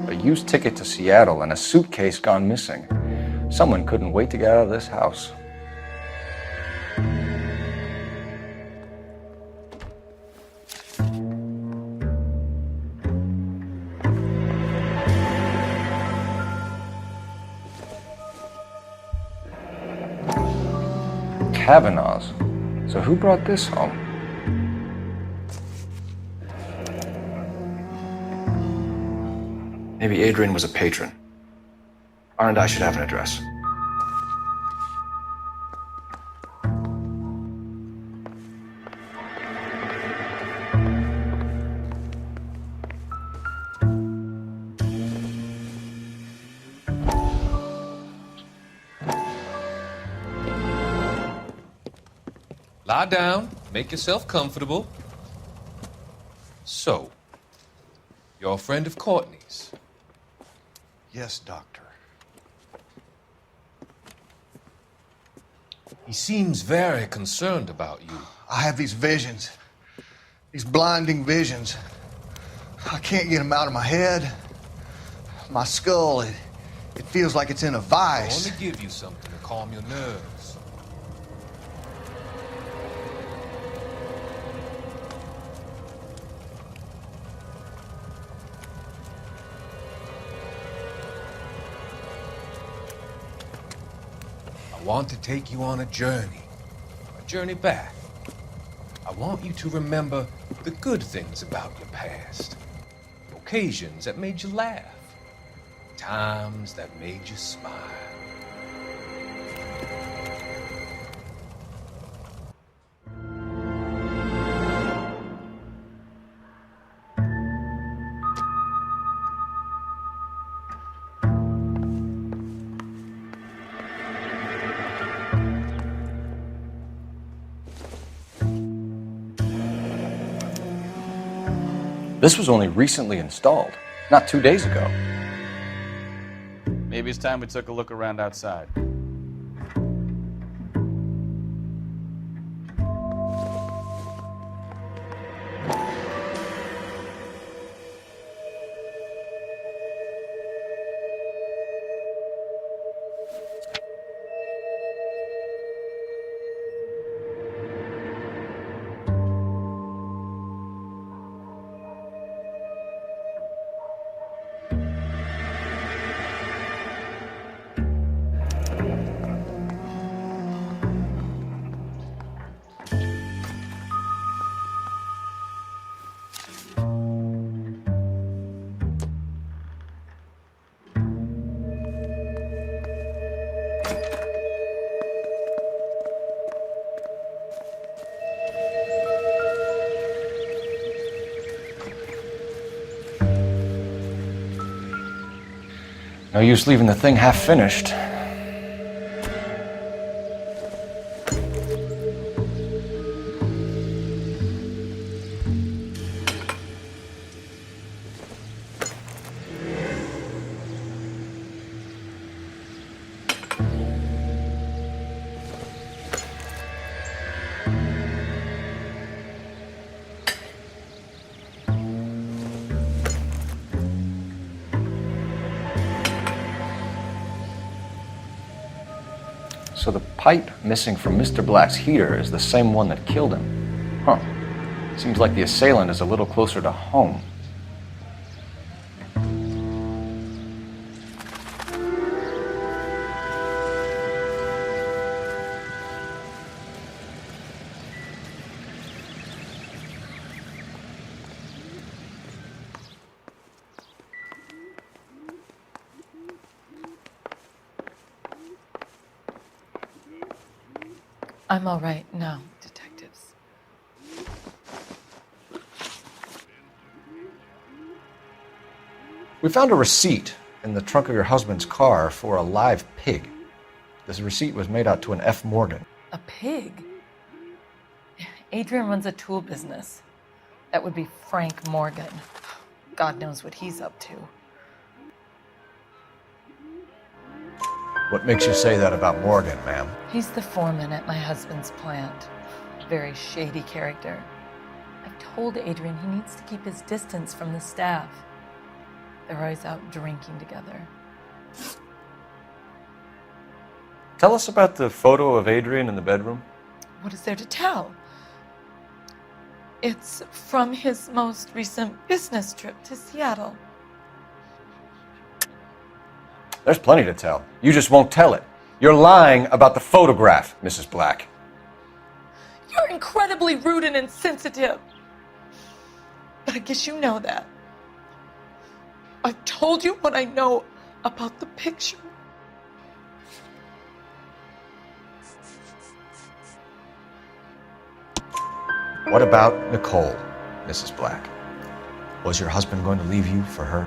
A used ticket to Seattle and a suitcase gone missing. Someone couldn't wait to get out of this house. Kavanaugh's. So who brought this home? Maybe Adrian was a patron. R&I should have an address. Lie down, make yourself comfortable. So, you're a friend of Courtney's? Yes, Doctor. He seems very concerned about you. I have these visions. These blinding visions. I can't get them out of my head. My skull, it feels like it's in a vice. I want to give you something to calm your nerves. I want to take you on a journey back. I want you to remember the good things about your past, occasions that made you laugh, times that made you smile. This was only recently installed, not 2 days ago. Maybe it's time we took a look around outside. No use leaving the thing half finished. So the pipe missing from Mr. Black's heater is the same one that killed him. Huh. Seems like the assailant is a little closer to home. I'm all right now, detectives. We found a receipt in the trunk of your husband's car for a live pig. This receipt was made out to an F. Morgan. A pig? Adrian runs a tool business. That would be Frank Morgan. God knows what he's up to. What makes you say that about Morgan, ma'am? He's the foreman at my husband's plant. Very shady character. I've told Adrian he needs to keep his distance from the staff. They're always out drinking together. Tell us about the photo of Adrian in the bedroom. What is there to tell? It's from his most recent business trip to Seattle. There's plenty to tell. You just won't tell it. You're lying about the photograph, Mrs. Black. You're incredibly rude and insensitive. But I guess you know that. I've told you what I know about the picture. What about Nicole, Mrs. Black? Was your husband going to leave you for her?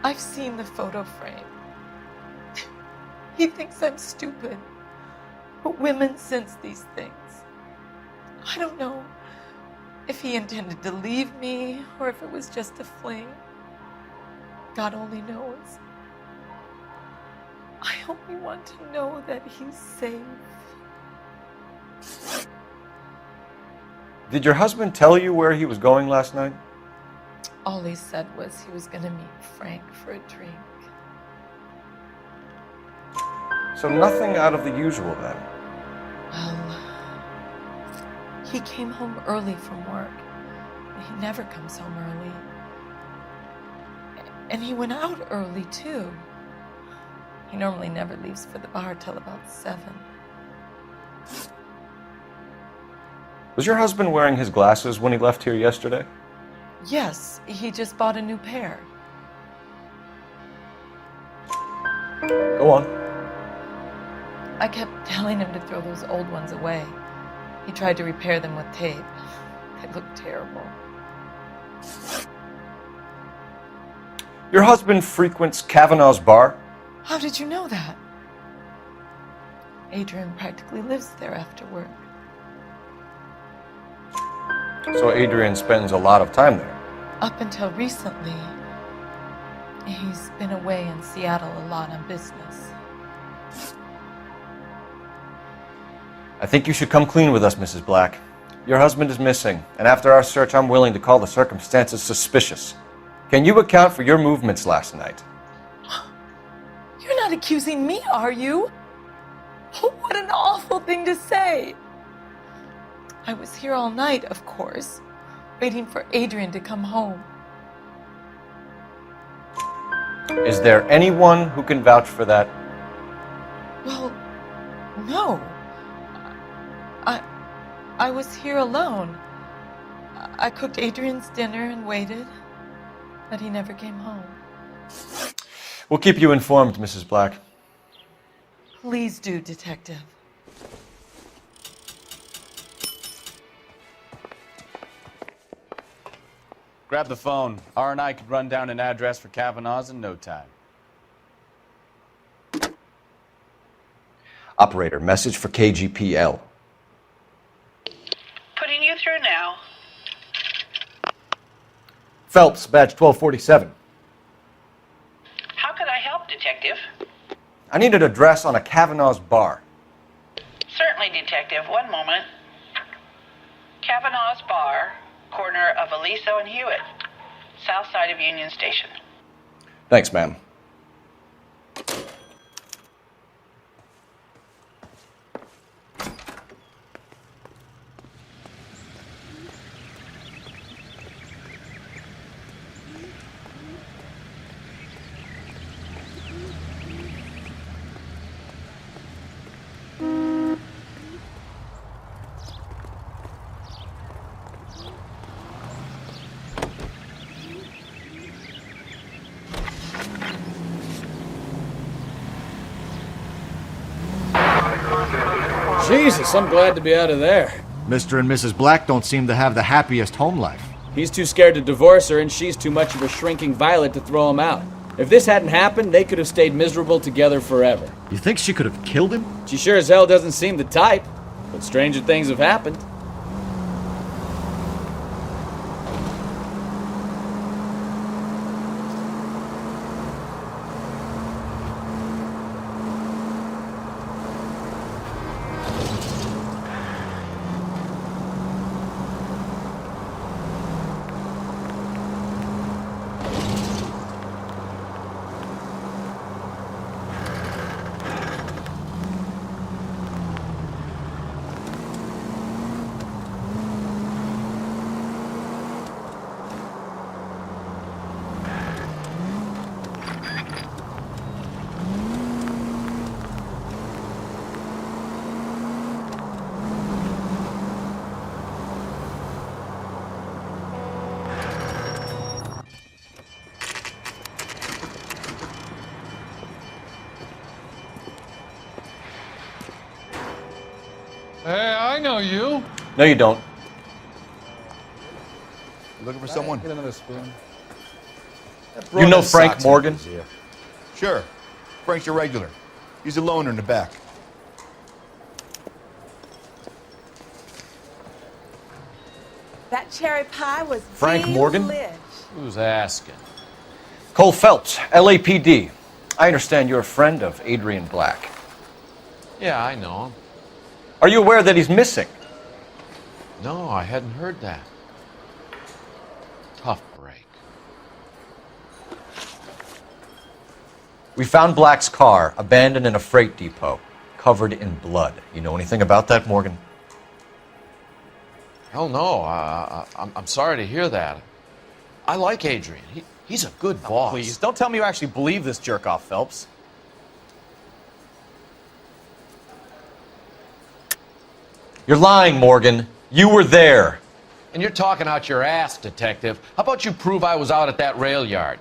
I've seen the photo frame. He thinks I'm stupid. But women sense these things. I don't know if he intended to leave me or if it was just a fling. God only knows. I only want to know that he's safe. Did your husband tell you where he was going last night? All he said was he was going to meet Frank for a drink. So nothing out of the usual then. Well, he came home early from work. He never comes home early. And he went out early, too. He normally never leaves for the bar till about 7. Was your husband wearing his glasses when he left here yesterday? Yes, he just bought a new pair. Go on. I kept telling him to throw those old ones away. He tried to repair them with tape. They looked terrible. Your husband frequents Kavanaugh's bar? How did you know that? Adrian practically lives there after work. So Adrian spends a lot of time there. Up until recently, he's been away in Seattle a lot on business. I think you should come clean with us, Mrs. Black. Your husband is missing, and after our search, I'm willing to call the circumstances suspicious. Can you account for your movements last night? You're not accusing me, are you? What an awful thing to say. I was here all night, of course, waiting for Adrian to come home. Is there anyone who can vouch for that? Well, no. I was here alone. I cooked Adrian's dinner and waited, but he never came home. We'll keep you informed, Mrs. Black. Please do, Detective. Grab the phone. R&I could run down an address for Kavanaugh's in no time. Operator, message for KGPL. Putting you through now. Phelps, badge 1247. How could I help, Detective? I need an address on a Kavanaugh's bar. Certainly, Detective. One moment. Kavanaugh's Bar, corner of Aliso and Hewitt, south side of Union Station. Thanks, ma'am. Jesus, I'm glad to be out of there. Mr. and Mrs. Black don't seem to have the happiest home life. He's too scared to divorce her, and she's too much of a shrinking violet to throw him out. If this hadn't happened, they could have stayed miserable together forever. You think she could have killed him? She sure as hell doesn't seem the type, but stranger things have happened. Hey, I know you. No, you don't. You looking for someone? Get another spoon. You know Frank Morgan? Sure. Frank's your regular. He's a loner in the back. That cherry pie was Frank Morgan? delish. Who's asking? Cole Phelps, LAPD. I understand you're a friend of Adrian Black. Yeah, I know him. Are you aware that he's missing? No, I hadn't heard that. Tough break. We found Black's car abandoned in a freight depot, covered in blood. You know anything about that, Morgan? Hell no. I'm sorry to hear that. I like Adrian. He's a good boss. Please, don't tell me you actually believe this jerk-off, Phelps. You're lying, Morgan. You were there. And you're talking out your ass, detective. How about you prove I was out at that rail yard?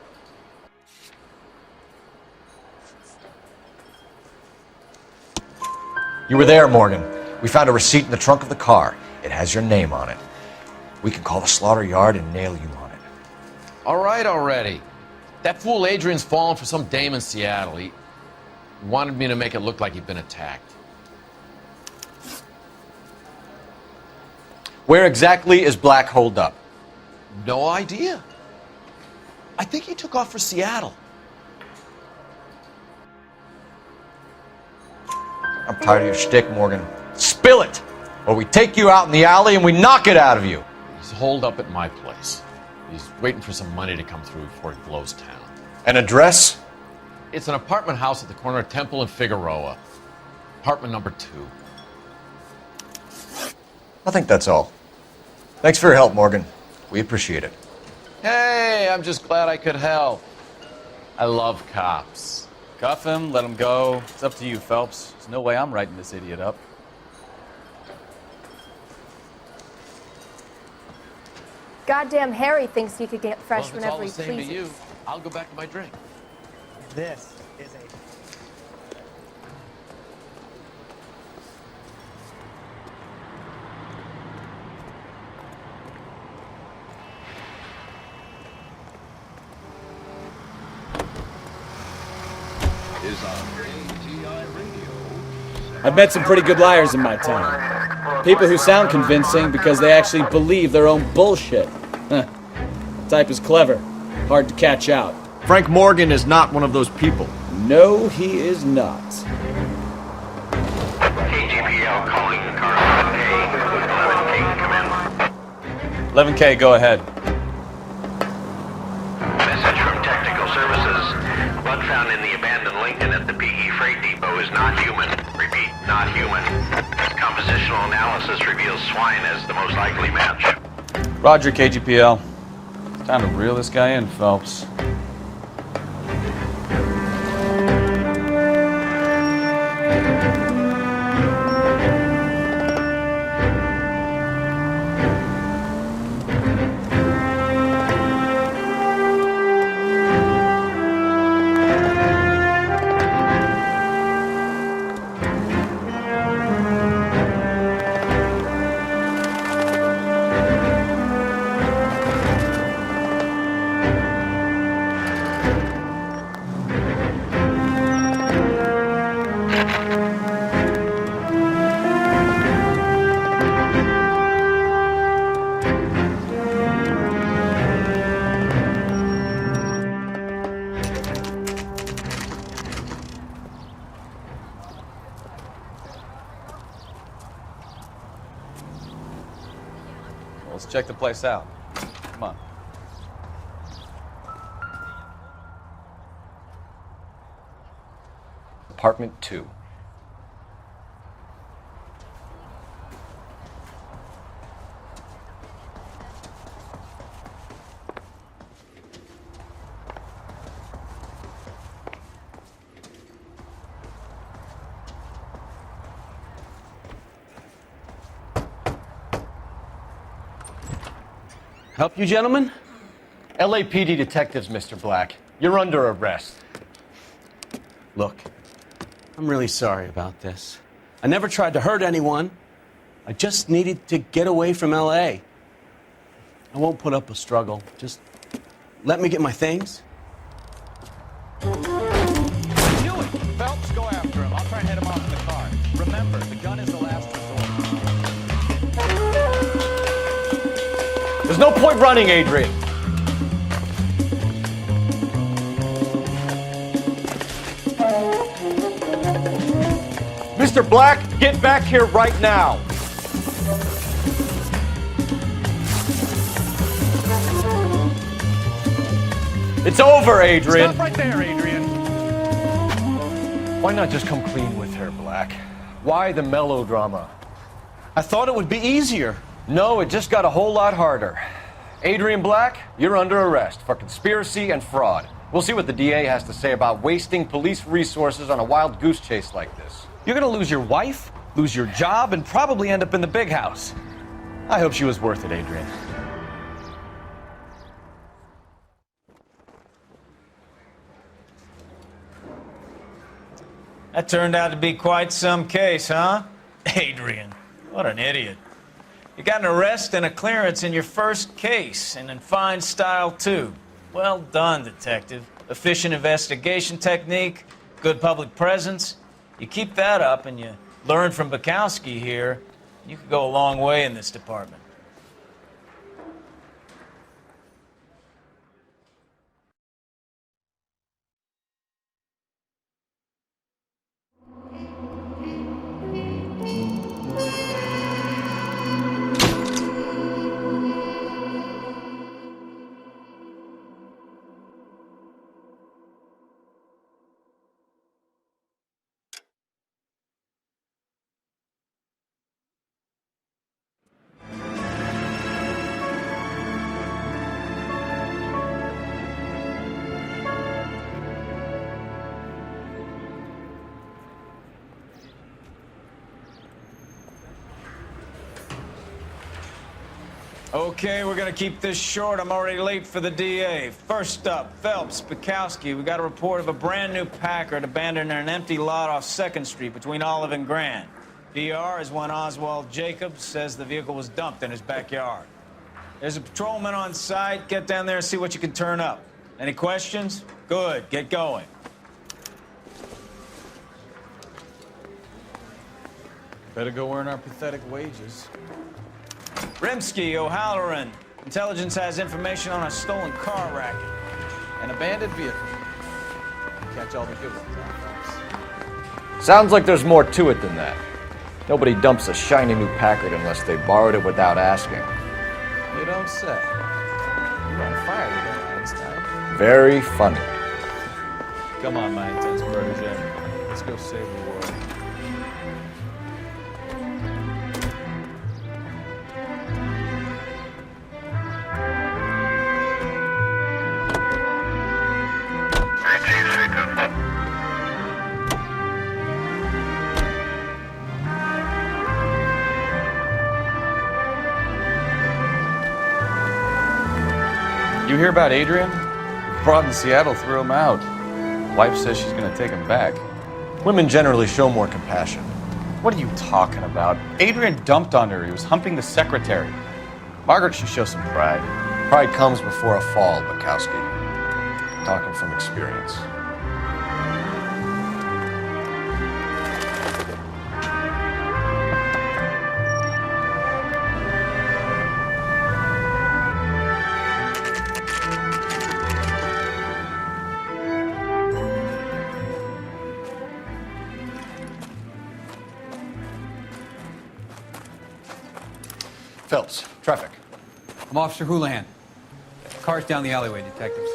You were there, Morgan. We found a receipt in the trunk of the car. It has your name on it. We can call the slaughter yard and nail you on it. All right already. That fool Adrian's fallen for some dame in Seattle. He wanted me to make it look like he'd been attacked. Where exactly is Black holed up? No idea. I think he took off for Seattle. I'm tired of your shtick, Morgan. Spill it! Or we take you out in the alley and we knock it out of you. He's holed up at my place. He's waiting for some money to come through before he blows town. An address? It's an apartment house at the corner of Temple and Figueroa. Apartment number 2. I think that's all. Thanks for your help, Morgan. We appreciate it. Hey, I'm just glad I could help. I love cops. Cuff him, let him go. It's up to you, Phelps. There's no way I'm writing this idiot up. Goddamn Harry thinks he could get fresh Well, if it's whenever all the he same pleases. to you, I'll go back to my drink. This is a I've met some pretty good liars in my time. People who sound convincing because they actually believe their own bullshit. Huh. The type is clever, hard to catch out. Frank Morgan is not one of those people. No, he is not. KGPL calling car 11K. 11K, come in. 11K, go ahead. Message from Technical Services. Blood found in the abandoned Lincoln at the PE Freight Depot is not human. Repeat, not human. Compositional analysis reveals swine as the most likely match. Roger, KGPL. It's time to reel this guy in, Phelps. check the place out. Come on. Apartment 2. Help you, gentlemen? LAPD detectives, Mr. Black. You're under arrest. Look, I'm really sorry about this. I never tried to hurt anyone. I just needed to get away from LA. I won't put up a struggle. Just let me get my things. Do it! Phelps, go after him. I'll try and head him off in the car. Remember, the gun is the last resort. There's no point running, Adrian. Mr. Black, get back here right now. It's over, Adrian. Stop right there, Adrian. Why not just come clean with her, Black? Why the melodrama? I thought it would be easier. No, it just got a whole lot harder. Adrian Black, you're under arrest for conspiracy and fraud. We'll see what the DA has to say about wasting police resources on a wild goose chase like this. You're gonna lose your wife, lose your job, and probably end up in the big house. I hope she was worth it, Adrian. That turned out to be quite some case, huh? Adrian, what an idiot. You got an arrest and a clearance in your first case, and in fine style, too. Well done, detective. Efficient investigation technique, good public presence. You keep that up and you learn from Bukowski here, you could go a long way in this department. Okay, we're gonna keep this short. I'm already late for the DA. First up, Phelps, Bukowski. We got a report of a brand new Packard abandoned in an empty lot off 2nd Street between Olive and Grand. DR is one Oswald Jacobs says the vehicle was dumped in his backyard. There's a patrolman on site. Get down there and see what you can turn up. Any questions? Good, get going. Better go earn our pathetic wages. Rimsky, O'Halloran. Intelligence has information on a stolen car racket. An abandoned vehicle. Catch all the good ones, huh, Sounds like there's more to it than that. Nobody dumps a shiny new Packard unless they borrowed it without asking. You don't say. You're on fire today, Einstein. Very funny. Come on, my intense protege. Let's go save the world. You hear about Adrian? Broad in Seattle threw him out. Wife says she's gonna take him back. Women generally show more compassion. What are you talking about? Adrian dumped on her. He was humping the secretary. Margaret should show some pride. Pride comes before a fall, Bukowski. Talking from experience. Phelps, traffic. I'm Officer Houlihan. Car's down the alleyway, detectives.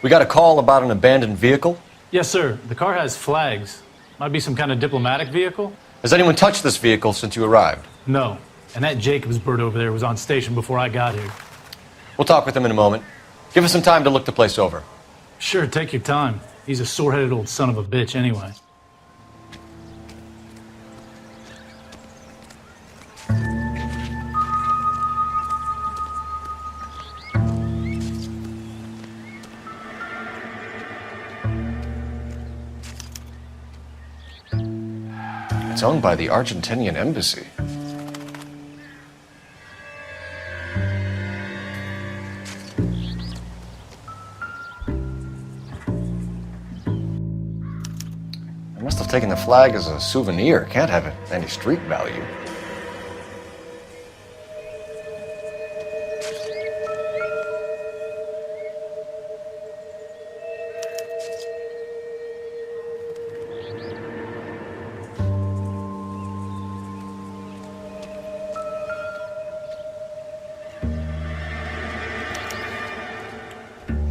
We got a call about an abandoned vehicle. Yes, sir. The car has flags. Might be some kind of diplomatic vehicle. Has anyone touched this vehicle since you arrived? No. And that Jacobs bird over there was on station before I got here. We'll talk with him in a moment. Give us some time to look the place over. Sure, take your time. He's a sore-headed old son of a bitch anyway. It's owned by the Argentinian embassy. I must have taken the flag as a souvenir. Can't have any street value.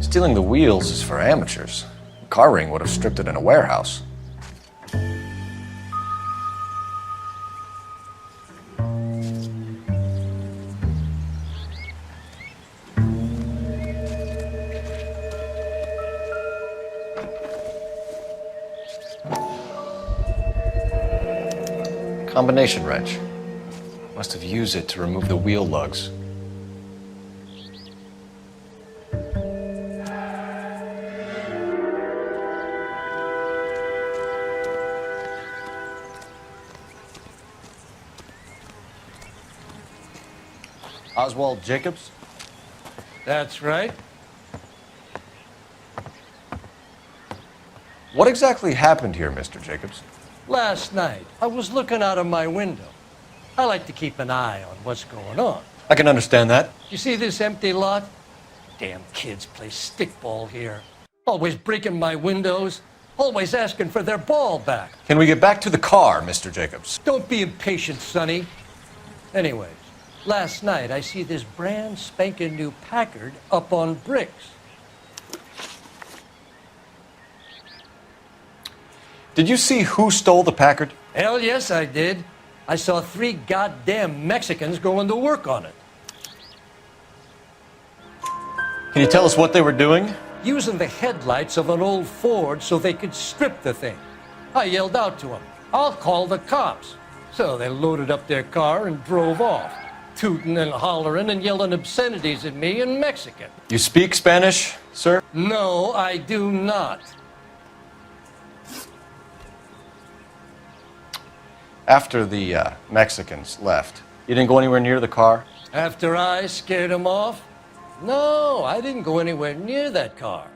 Stealing the wheels is for amateurs. A car ring would have stripped it in a warehouse. Combination wrench. Must have used it to remove the wheel lugs. Oswald Jacobs? That's right. What exactly happened here, Mr. Jacobs? Last night, I was looking out of my window. I like to keep an eye on what's going on. I can understand that. You see this empty lot? Damn kids play stickball here. Always breaking my windows, always asking for their ball back. Can we get back to the car, Mr. Jacobs? Don't be impatient, Sonny. Anyways, last night I see this brand spanking new Packard up on bricks. Did you see who stole the Packard? Hell yes, I did. I saw 3 goddamn Mexicans going to work on it. Can you tell us what they were doing? Using the headlights of an old Ford so they could strip the thing. I yelled out to them, "I'll call the cops." So they loaded up their car and drove off, tooting and hollering and yelling obscenities at me in Mexican. You speak Spanish, sir? No, I do not. After the Mexicans left, you didn't go anywhere near the car? After I scared them off? No, I didn't go anywhere near that car.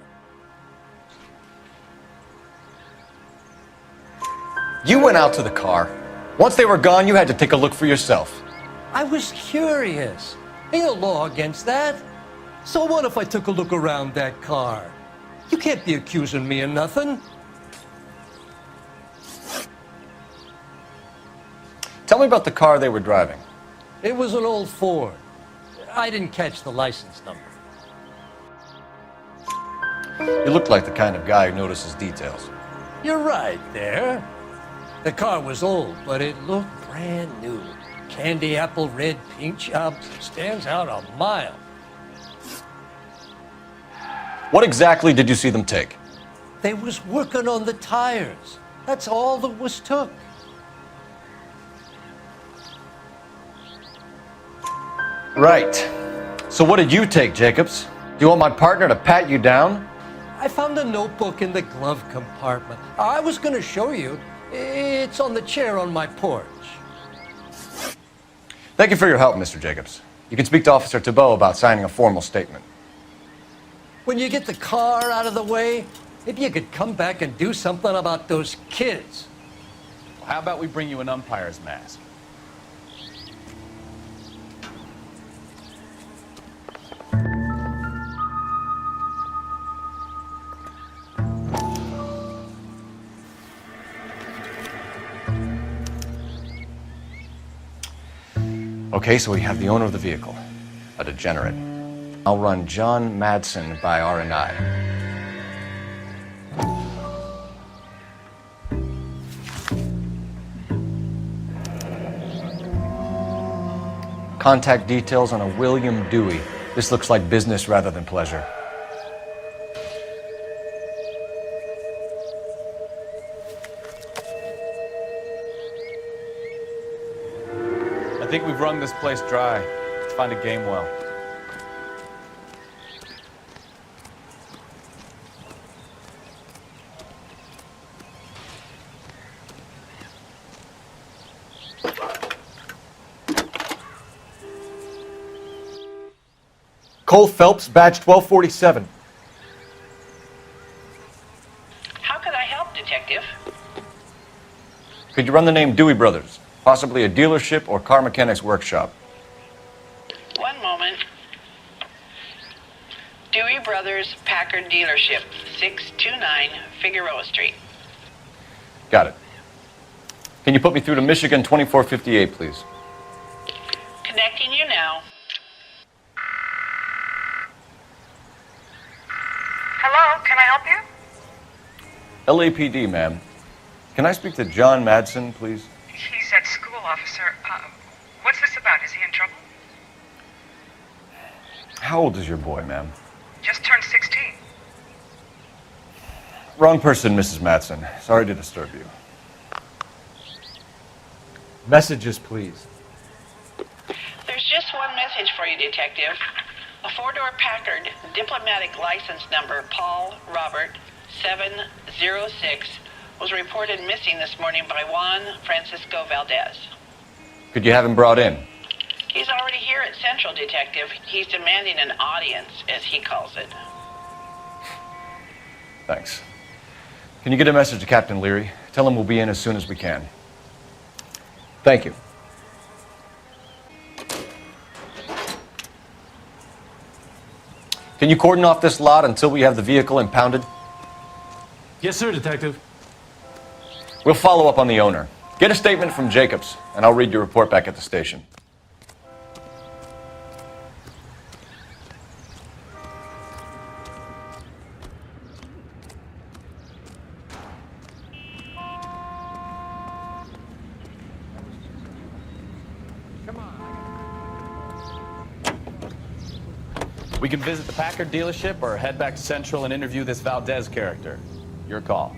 You went out to the car. Once they were gone, you had to take a look for yourself. I was curious. Ain't no law against that. So what if I took a look around that car? You can't be accusing me of nothing. Tell me about the car they were driving. It was an old Ford. I didn't catch the license number. You look like the kind of guy who notices details. You're right there. The car was old, but it looked brand new. Candy apple red paint job stands out a mile. What exactly did you see them take? They was working on the tires. That's all that was took. Right. So what did you take, Jacobs? Do you want my partner to pat you down? I found a notebook in the glove compartment. I was going to show you. It's on the chair on my porch. Thank you for your help, Mr. Jacobs. You can speak to Officer Thibault about signing a formal statement. When you get the car out of the way, maybe you could come back and do something about those kids. Well, how about we bring you an umpire's mask? Okay, so we have the owner of the vehicle, a degenerate. I'll run John Madsen by R&I. Contact details on a William Dewey. This looks like business rather than pleasure. I think we've wrung this place dry. Let's find a game well. Cole Phelps, badge 1247. How could I help, Detective? Could you run the name Dewey Brothers? Possibly a dealership or car mechanics workshop. One moment. Dewey Brothers Packard Dealership, 629 Figueroa Street. Got it. Can you put me through to Michigan 2458, please? Connecting you now. Hello, can I help you? LAPD, ma'am. Can I speak to John Madsen, please? He's at school, officer. What's this about? Is he in trouble? How old is your boy, ma'am? Just turned 16. Wrong person, Mrs. Madsen. Sorry to disturb you. Messages, please. There's just one message for you, Detective. A four-door Packard, diplomatic license number Paul Robert 706, was reported missing this morning by Juan Francisco Valdez. Could you have him brought in? He's already here at Central, Detective. He's demanding an audience, as he calls it. Thanks. Can you get a message to Captain Leary? Tell him we'll be in as soon as we can. Thank you. Can you cordon off this lot until we have the vehicle impounded? Yes, sir, Detective. We'll follow up on the owner. Get a statement from Jacobs, and I'll read your report back at the station. We can visit the Packard dealership or head back to Central and interview this Valdez character. Your call.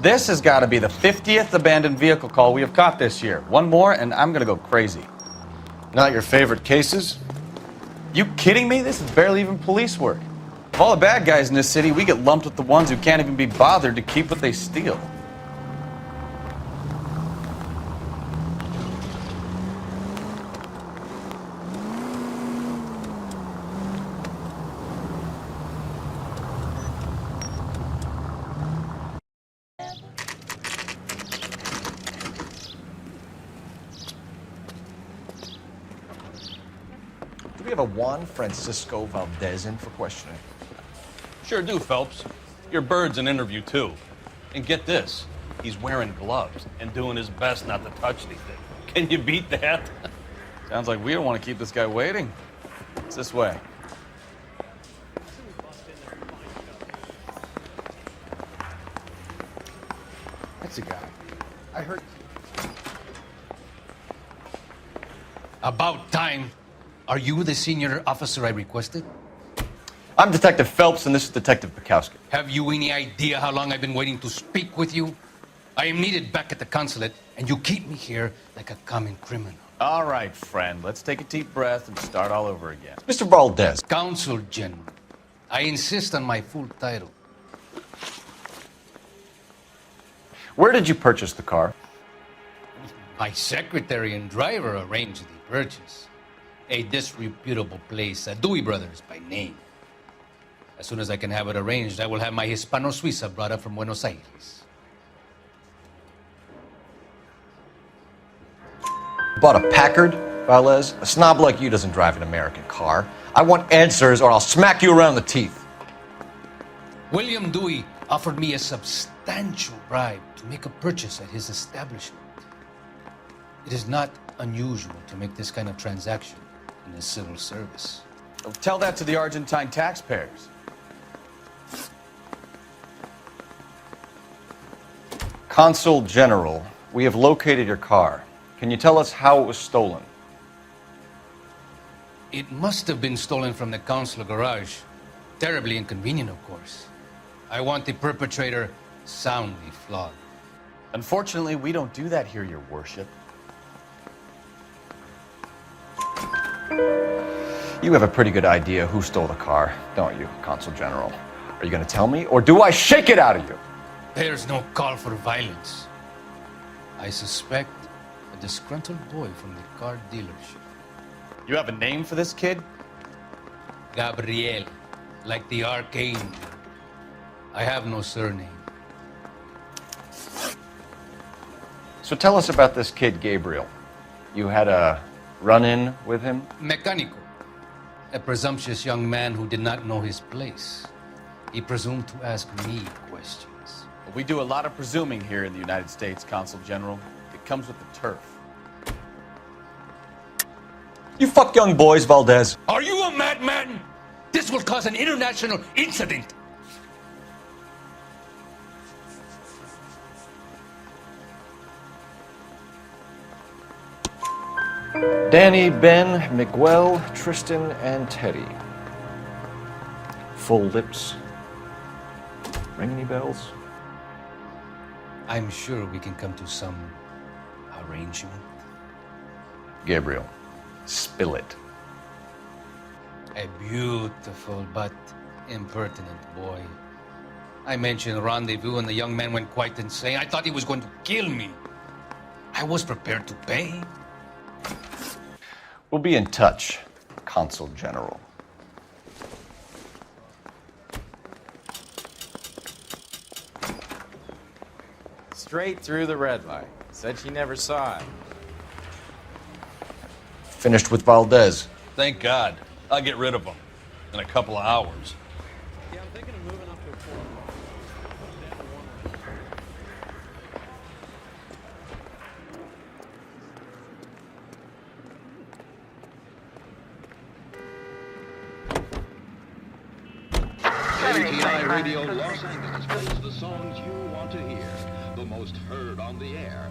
This has got to be the 50th abandoned vehicle call we have caught this year. One more and I'm going to go crazy. Not your favorite cases? You kidding me? This is barely even police work. Of all the bad guys in this city, we get lumped with the ones who can't even be bothered to keep what they steal. Do we have a Juan Francisco Valdez in for questioning? Sure do, Phelps. Your bird's an interview, too. And get this, he's wearing gloves and doing his best not to touch anything. Can you beat that? Sounds like we don't want to keep this guy waiting. It's this way. That's a guy. I heard. About time. Are you the senior officer I requested? I'm Detective Phelps, and this is Detective Bukowski. Have you any idea how long I've been waiting to speak with you? I am needed back at the consulate, and you keep me here like a common criminal. All right, friend. Let's take a deep breath and start all over again. Mr. Valdez. Consul General. I insist on my full title. Where did you purchase the car? My secretary and driver arranged the purchase. A disreputable place, Dewey Brothers by name. As soon as I can have it arranged, I will have my Hispano Suiza brought up from Buenos Aires. Bought a Packard, Valdez? A snob like you doesn't drive an American car. I want answers or I'll smack you around the teeth. William Dewey offered me a substantial substantial bribe to make a purchase at his establishment. It is not unusual to make this kind of transaction in the civil service. Well, tell that to the Argentine taxpayers. Consul General, we have located your car. Can you tell us how it was stolen? It must have been stolen from the consular garage. Terribly inconvenient, of course. I want the perpetrator soundly flogged. Unfortunately, we don't do that here, Your Worship. You have a pretty good idea who stole the car, don't you, Consul General? Are you going to tell me, or do I shake it out of you? There's no call for violence. I suspect a disgruntled boy from the car dealership. You have a name for this kid? Gabriel, like the archangel. I have no surname. So tell us about this kid, Gabriel. You had a run-in with him? Mecánico. A presumptuous young man who did not know his place. He presumed to ask me questions. We do a lot of presuming here in the United States, Consul General. It comes with the turf. You fuck young boys, Valdez. Are you a madman? This will cause an international incident. Danny, Ben, Miguel, Tristan, and Teddy. Full lips. Ring any bells? I'm sure we can come to some arrangement. Gabriel, spill it. A beautiful but impertinent boy. I mentioned rendezvous and the young man went quite insane. I thought he was going to kill me. I was prepared to pay. We'll be in touch, Consul General. Straight through the red light. Said she never saw it. Finished with Valdez. Thank God. I'll get rid of him in a couple of hours. Yeah, I'm thinking of moving up to a floor. ATI Radio Los Angeles plays the songs you want to hear, the most heard on the air.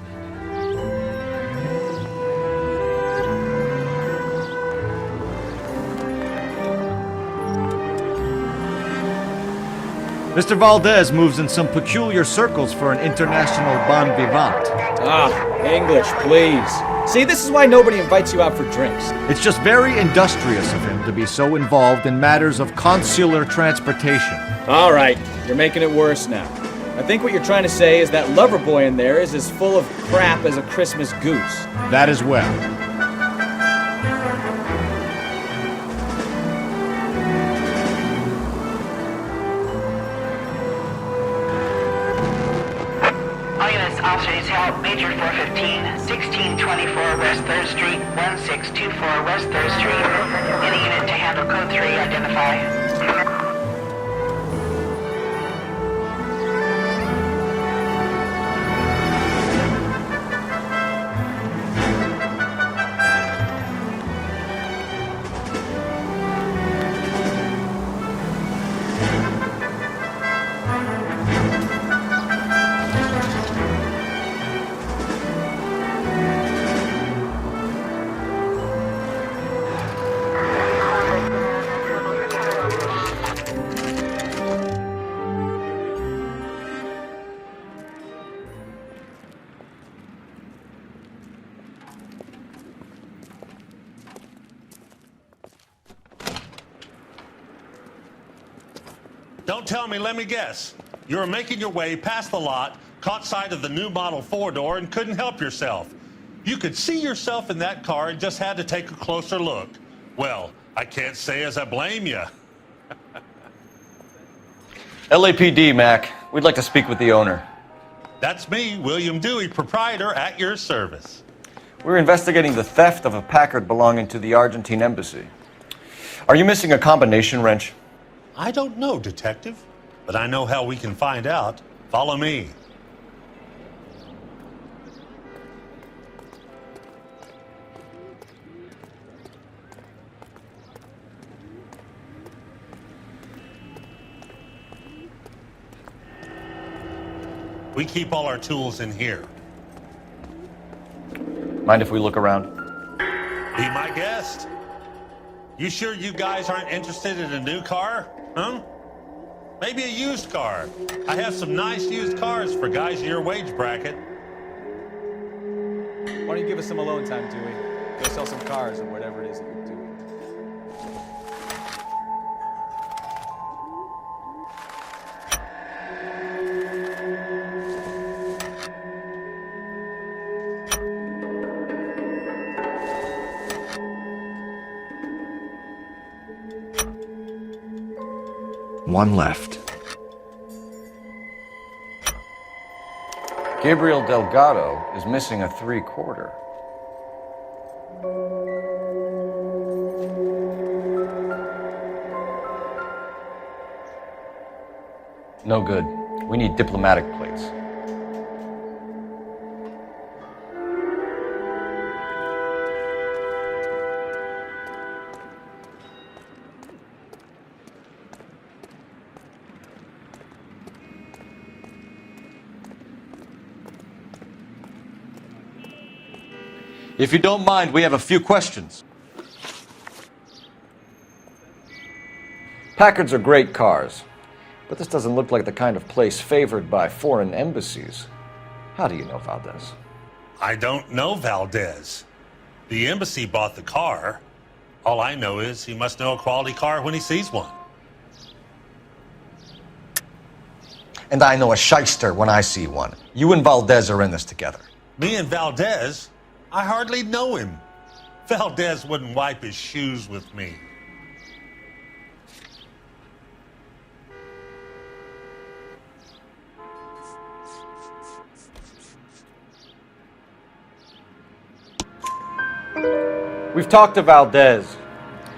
Mr. Valdez moves in some peculiar circles for an international bon vivant. Ah, English, please. See, this is why nobody invites you out for drinks. It's just very industrious of him to be so involved in matters of consular transportation. All right, you're making it worse now. I think what you're trying to say is that lover boy in there is as full of crap as a Christmas goose. That as well. Officers help Major 415, 1624 West 3rd Street, 1624 West 3rd Street. Any unit to handle code 3, identify. Don't tell me, let me guess. You were making your way past the lot, caught sight of the new model 4-door, and couldn't help yourself. You could see yourself in that car and just had to take a closer look. Well, I can't say as I blame you. LAPD, Mac. We'd like to speak with the owner. That's me, William Dewey, proprietor, at your service. We're investigating the theft of a Packard belonging to the Argentine embassy. Are you missing a combination wrench? I don't know, Detective, but I know how we can find out. Follow me. We keep all our tools in here. Mind if we look around? Be my guest. You sure you guys aren't interested in a new car? Huh? Maybe a used car. I have some nice used cars for guys in your wage bracket. Why don't you give us some alone time, Dewey? Go sell some cars or whatever it is that you're doing. One left. Gabriel Delgado is missing a 3/4. No good. We need diplomatic plates. If you don't mind, we have a few questions. Packards are great cars, but this doesn't look like the kind of place favored by foreign embassies. How do you know Valdez? I don't know Valdez. The embassy bought the car. All I know is he must know a quality car when he sees one. And I know a shyster when I see one. You and Valdez are in this together. Me and Valdez? I hardly know him. Valdez wouldn't wipe his shoes with me. We've talked to Valdez.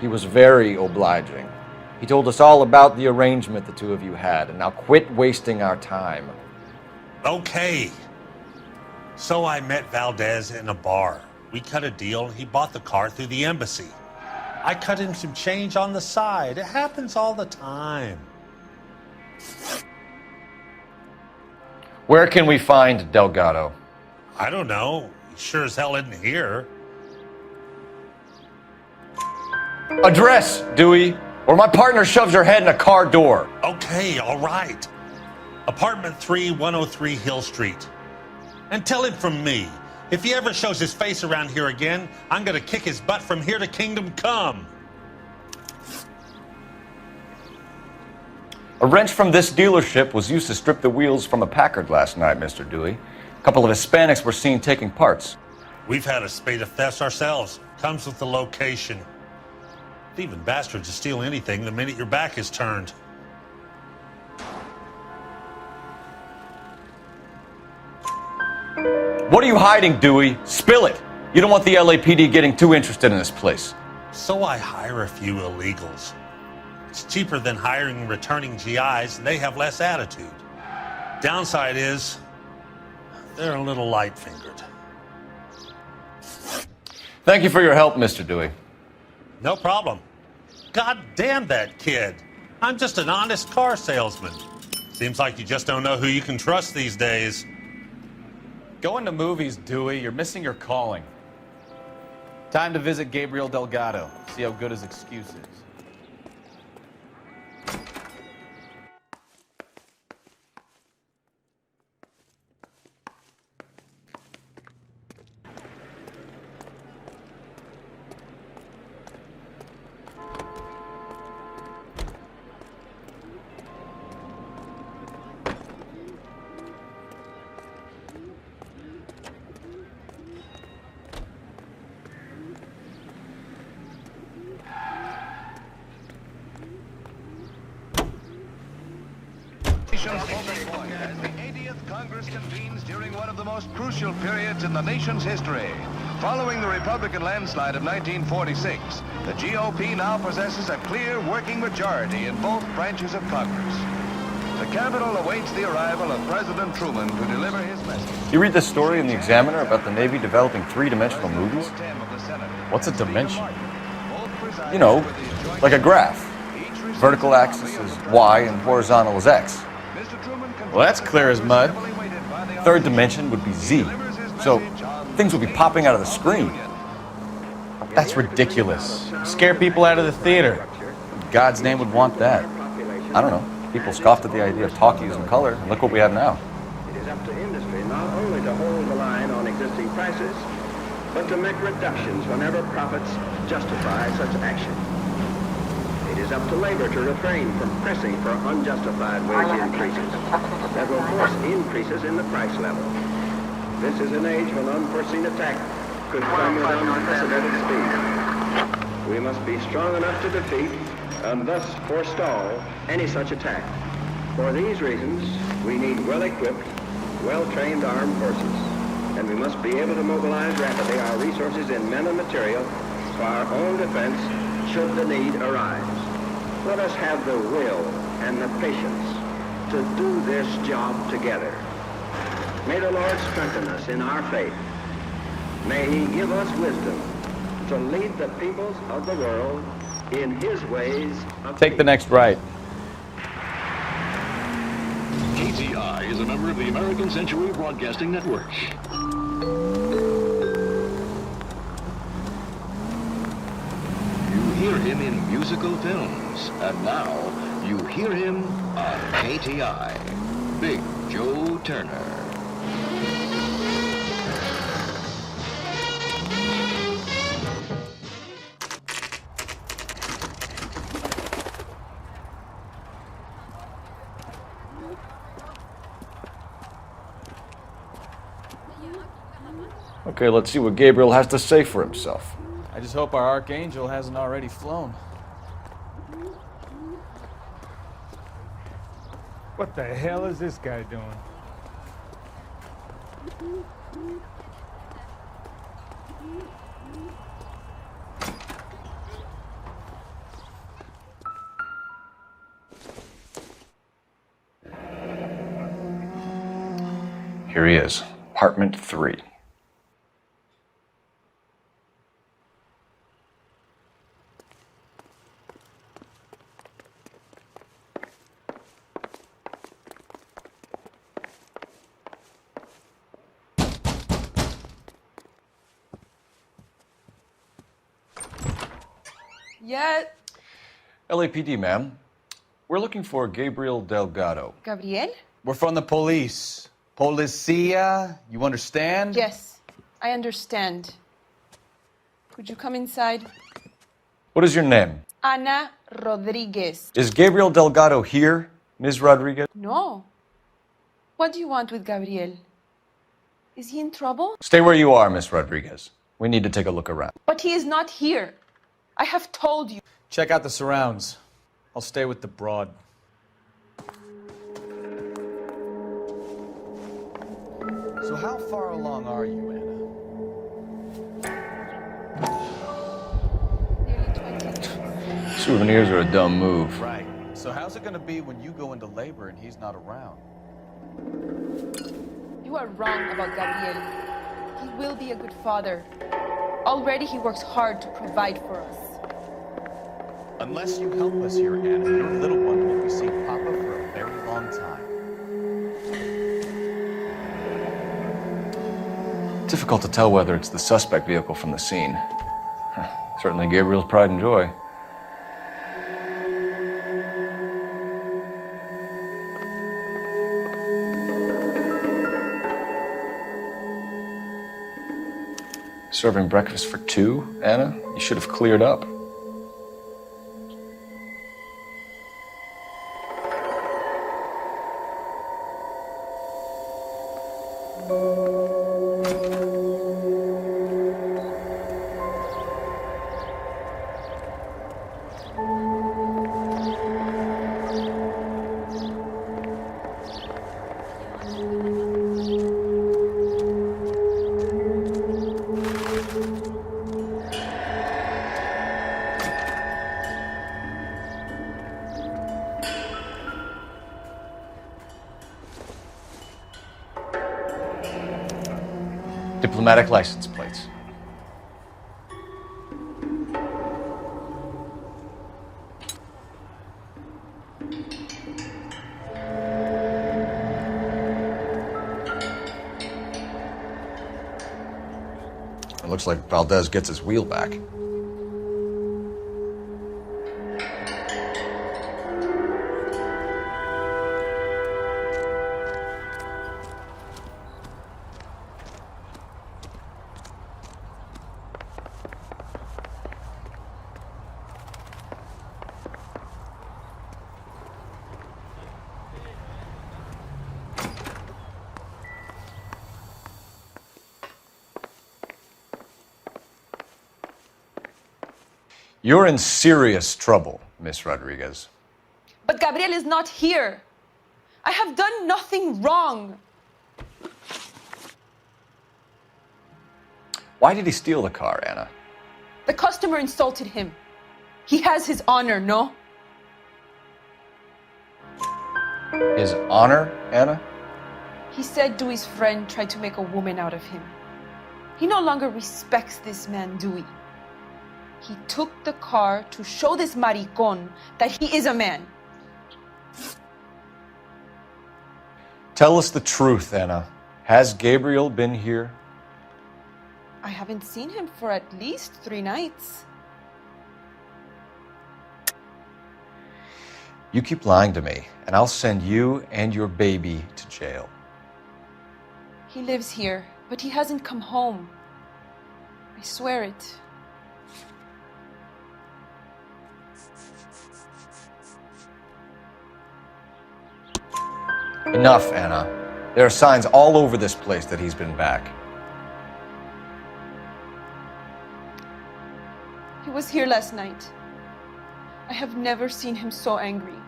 He was very obliging. He told us all about the arrangement the two of you had, and now quit wasting our time. Okay. So I met Valdez in a bar. We cut a deal, and he bought the car through the embassy. I cut him some change on the side. It happens all the time. Where can we find Delgado? I don't know. He sure as hell isn't here. Address, Dewey, or my partner shoves your head in a car door. Okay, all right. Apartment 3, 103 Hill Street. And tell him from me, if he ever shows his face around here again, I'm gonna kick his butt from here to Kingdom Come. A wrench from this dealership was used to strip the wheels from a Packard last night, Mr. Dewey. A couple of Hispanics were seen taking parts. We've had a spate of thefts ourselves. Comes with the location. Thieving bastards will steal anything the minute your back is turned. What are you hiding, Dewey? Spill it. You don't want the LAPD getting too interested in this place. So I hire a few illegals. It's cheaper than hiring returning GIs, and they have less attitude. Downside is, they're a little light-fingered. Thank you for your help, Mr. Dewey. No problem. God damn that kid. I'm just an honest car salesman. Seems like you just don't know who you can trust these days. Going to movies, Dewey. You're missing your calling. Time to visit Gabriel Delgado. See how good his excuse is. As the 80th Congress convenes during one of the most crucial periods in the nation's history. Following the Republican landslide of 1946, the GOP now possesses a clear working majority in both branches of Congress. The Capitol awaits the arrival of President Truman to deliver his message. You read this story in the Examiner about the Navy developing three-dimensional movies? What's a dimension? You know, like a graph. Vertical axis is Y and horizontal is X. Well, that's clear as mud. Third dimension would be Z. So things would be popping out of the screen. That's ridiculous. Scare people out of the theater. God's name would want that. I don't know. People scoffed at the idea of talkies in color, and look what we have now. It is up to industry not only to hold the line on existing prices, but to make reductions whenever profits justify such action. It is up to labor to refrain from pressing for unjustified wage increases that will force increases in the price level. This is an age when unforeseen attack could come with unprecedented speed. We must be strong enough to defeat and thus forestall any such attack. For these reasons, we need well-equipped, well-trained armed forces, and we must be able to mobilize rapidly our resources in men and material for our own defense should the need arise. Let us have the will and the patience to do this job together. May the Lord strengthen us in our faith. May He give us wisdom to lead the peoples of the world in His ways of Take the next right. KTI is a member of the American Century Broadcasting Network. You hear him in musical films, and now you hear him on KTI. Big Joe Turner. Okay, let's see what Gabriel has to say for himself. I just hope our archangel hasn't already flown. What the hell is this guy doing? Here he is, apartment 3. Yeah. LAPD, ma'am. We're looking for Gabriel Delgado. Gabriel? We're from the police. Policia, you understand? Yes, I understand. Could you come inside? What is your name? Ana Rodriguez. Is Gabriel Delgado here, Ms. Rodriguez? No. What do you want with Gabriel? Is he in trouble? Stay where you are, Ms. Rodriguez. We need to take a look around. But he is not here. I have told you. Check out the surrounds. I'll stay with the broad. So how far along are you, Anna? Souvenirs are a dumb move. Right. So how's it going to be when you go into labor and he's not around? You are wrong about Gabriel. He will be a good father. Already he works hard to provide for us. Unless you help us here, Anna, your little one won't be seeing Papa for a very long time. Difficult to tell whether it's the suspect vehicle from the scene. Certainly Gabriel's pride and joy. Serving breakfast for 2, Anna? You should have cleared up. Diplomatic license plates. It looks like Valdez gets his wheel back. You're in serious trouble, Miss Rodriguez. But Gabriel is not here. I have done nothing wrong. Why did he steal the car, Anna? The customer insulted him. He has his honor, no? His honor, Anna? He said Dewey's friend tried to make a woman out of him. He no longer respects this man, Dewey. He took the car to show this maricón that he is a man. Tell us the truth, Anna. Has Gabriel been here? I haven't seen him for at least 3 nights. You keep lying to me, and I'll send you and your baby to jail. He lives here, but he hasn't come home. I swear it. Enough, Anna. There are signs all over this place that he's been back. He was here last night. I have never seen him so angry.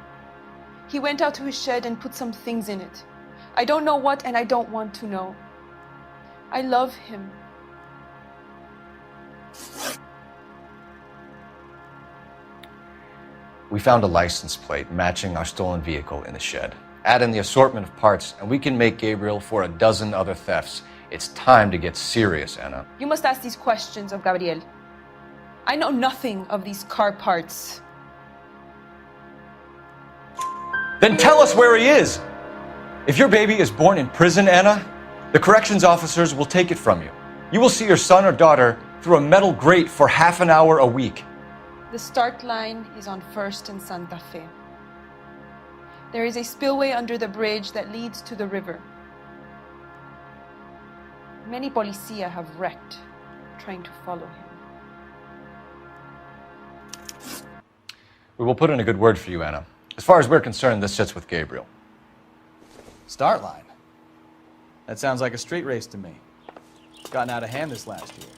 He went out to his shed and put some things in it. I don't know what, and I don't want to know. I love him. We found a license plate matching our stolen vehicle in the shed. Add in the assortment of parts, and we can make Gabriel for a dozen other thefts. It's time to get serious, Anna. You must ask these questions of Gabriel. I know nothing of these car parts. Then tell us where he is! If your baby is born in prison, Anna, the corrections officers will take it from you. You will see your son or daughter through a metal grate for half an hour a week. The start line is on 1st and Santa Fe. There is a spillway under the bridge that leads to the river. Many policia have wrecked trying to follow him. We will put in a good word for you, Anna. As far as we're concerned, this sits with Gabriel. Start line? That sounds like a street race to me. It's gotten out of hand this last year.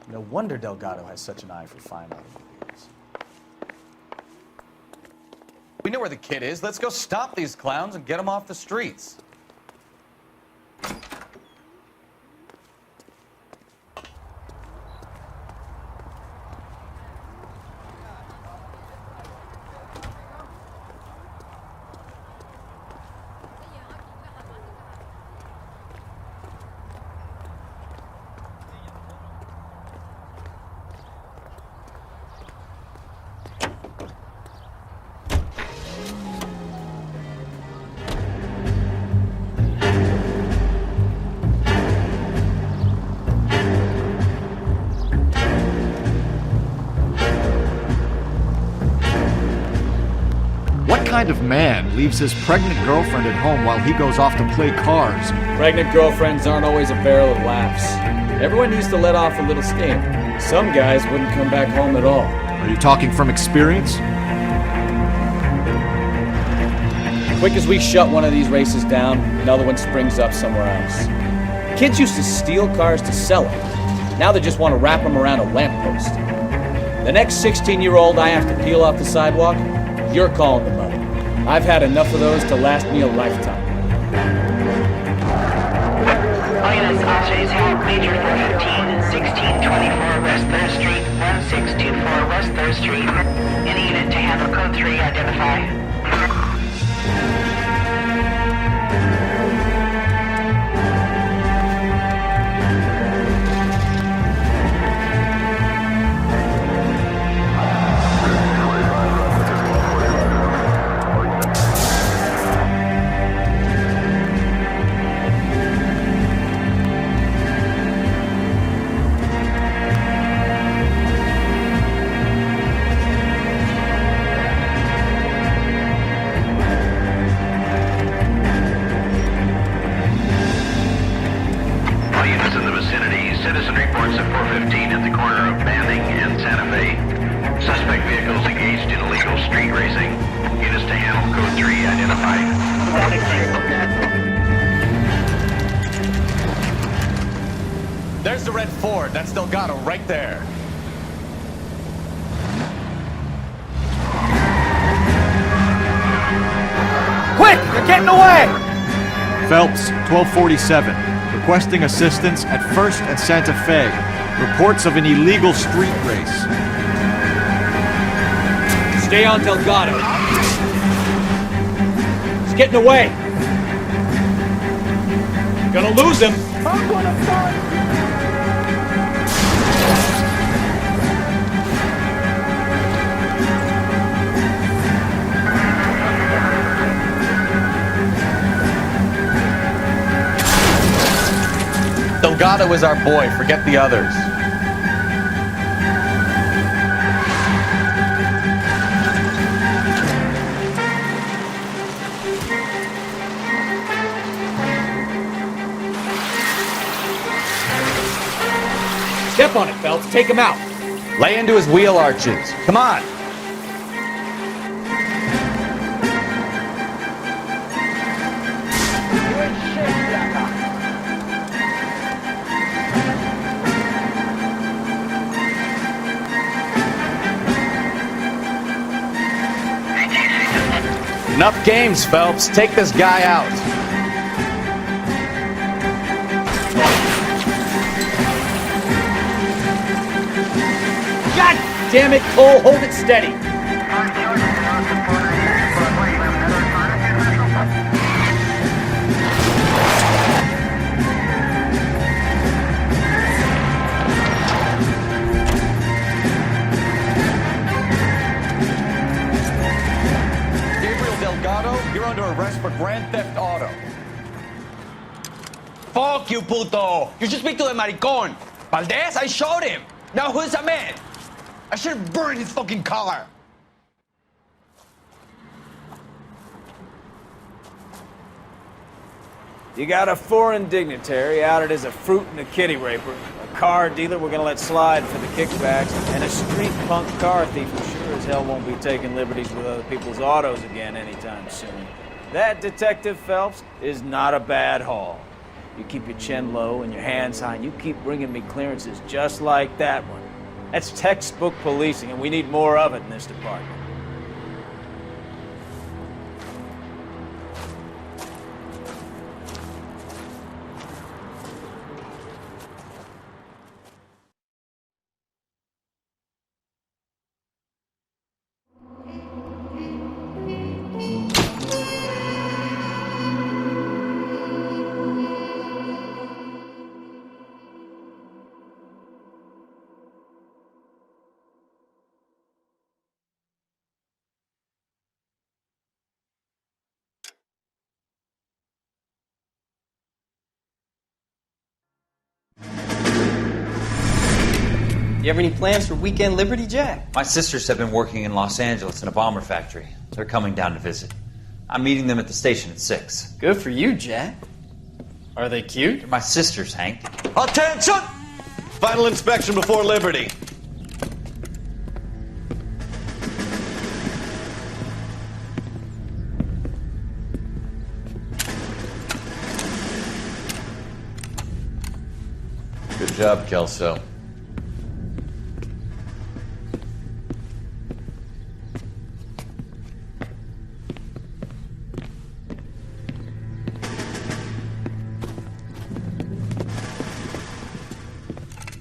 No wonder Delgado has such an eye for fine automobiles. We know where the kid is. Let's go stop these clowns and get them off the streets. What kind of man leaves his pregnant girlfriend at home while he goes off to play cars? Pregnant girlfriends aren't always a barrel of laughs. Everyone needs to let off a little steam. Some guys wouldn't come back home at all. Are you talking from experience? Quick as we shut one of these races down, another one springs up somewhere else. Kids used to steal cars to sell them. Now they just want to wrap them around a lamppost. The next 16-year-old I have to peel off the sidewalk, you're calling the mother. I've had enough of those to last me a lifetime. Minus officers help Major 415, 1624 West 3rd Street, 1624 West 3rd Street. Any unit to handle code 3, identify. the red Ford. That's Delgado right there. Quick! They're getting away! Phelps, 1247. Requesting assistance at 1st and Santa Fe. Reports of an illegal street race. Stay on Delgado. He's getting away. Gonna lose him. I'm gonna find you. Delgado is our boy. Forget the others. Step on it, Phelps. Take him out. Lay into his wheel arches. Come on. Enough games, Phelps. Take this guy out. God damn it, Cole. Hold it steady. You're under arrest for Grand Theft Auto. Fuck you, puto! You should speak to the maricon. Valdez, I shot him. Now who's the man? I should have burned his fucking car. You got a foreign dignitary outed as a fruit and a kitty raper, a car dealer we're gonna let slide for the kickbacks, and a street punk car thief who sure as hell won't be taking liberties with other people's autos again anytime soon. That, Detective Phelps, is not a bad haul. You keep your chin low and your hands high, and you keep bringing me clearances just like that one. That's textbook policing, and we need more of it in this department. You have any plans for weekend Liberty, Jack? My sisters have been working in Los Angeles in a bomber factory. They're coming down to visit. I'm meeting them at the station at 6. Good for you, Jack. Are they cute? They're my sisters, Hank. Attention! Final inspection before Liberty. Good job, Kelso.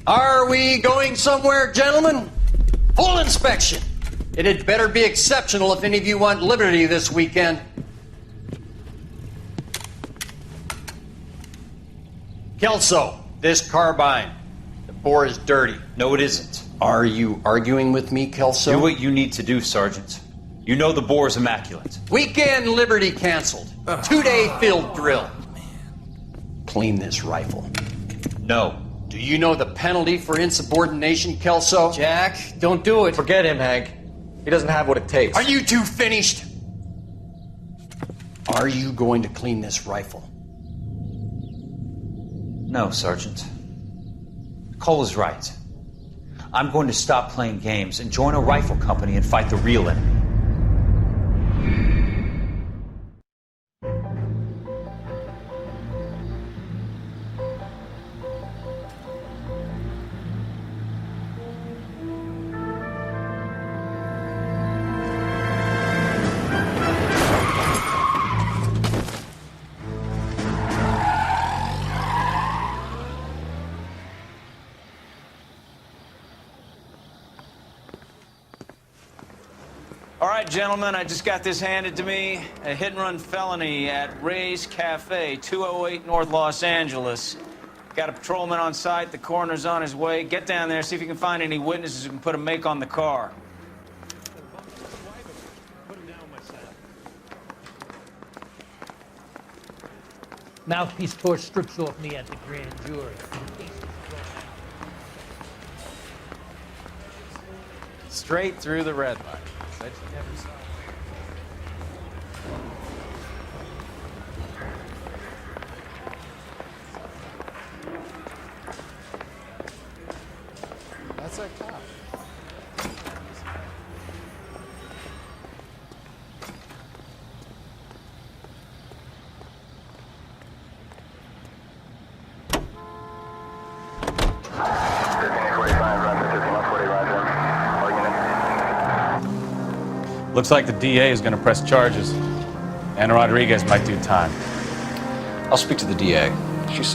Are we going somewhere, gentlemen? Full inspection. It had better be exceptional if any of you want liberty this weekend. Kelso, this carbine. The bore is dirty. No, it isn't. Are you arguing with me, Kelso? Do what you need to do, Sergeant. You know the bore is immaculate. Weekend liberty canceled. 2-day field drill. Clean this rifle. No. Do you know the penalty for insubordination, Kelso? Jack, don't do it. Forget him, Hank. He doesn't have what it takes. Are you two finished? Are you going to clean this rifle? No, Sergeant. Cole is right. I'm going to stop playing games and join a rifle company and fight the real enemy. All right, gentlemen, I just got this handed to me. A hit-and-run felony at Ray's Cafe, 208 North Los Angeles. Got a patrolman on site. The coroner's on his way. Get down there, see if you can find any witnesses who can put a make on the car. Mouthpiece Torch strips off me at the grand jury. Straight through the red light. Said she never saw it. That's our cop. Looks like the DA is going to press charges. And Rodriguez might do time. I'll speak to the DA. She saw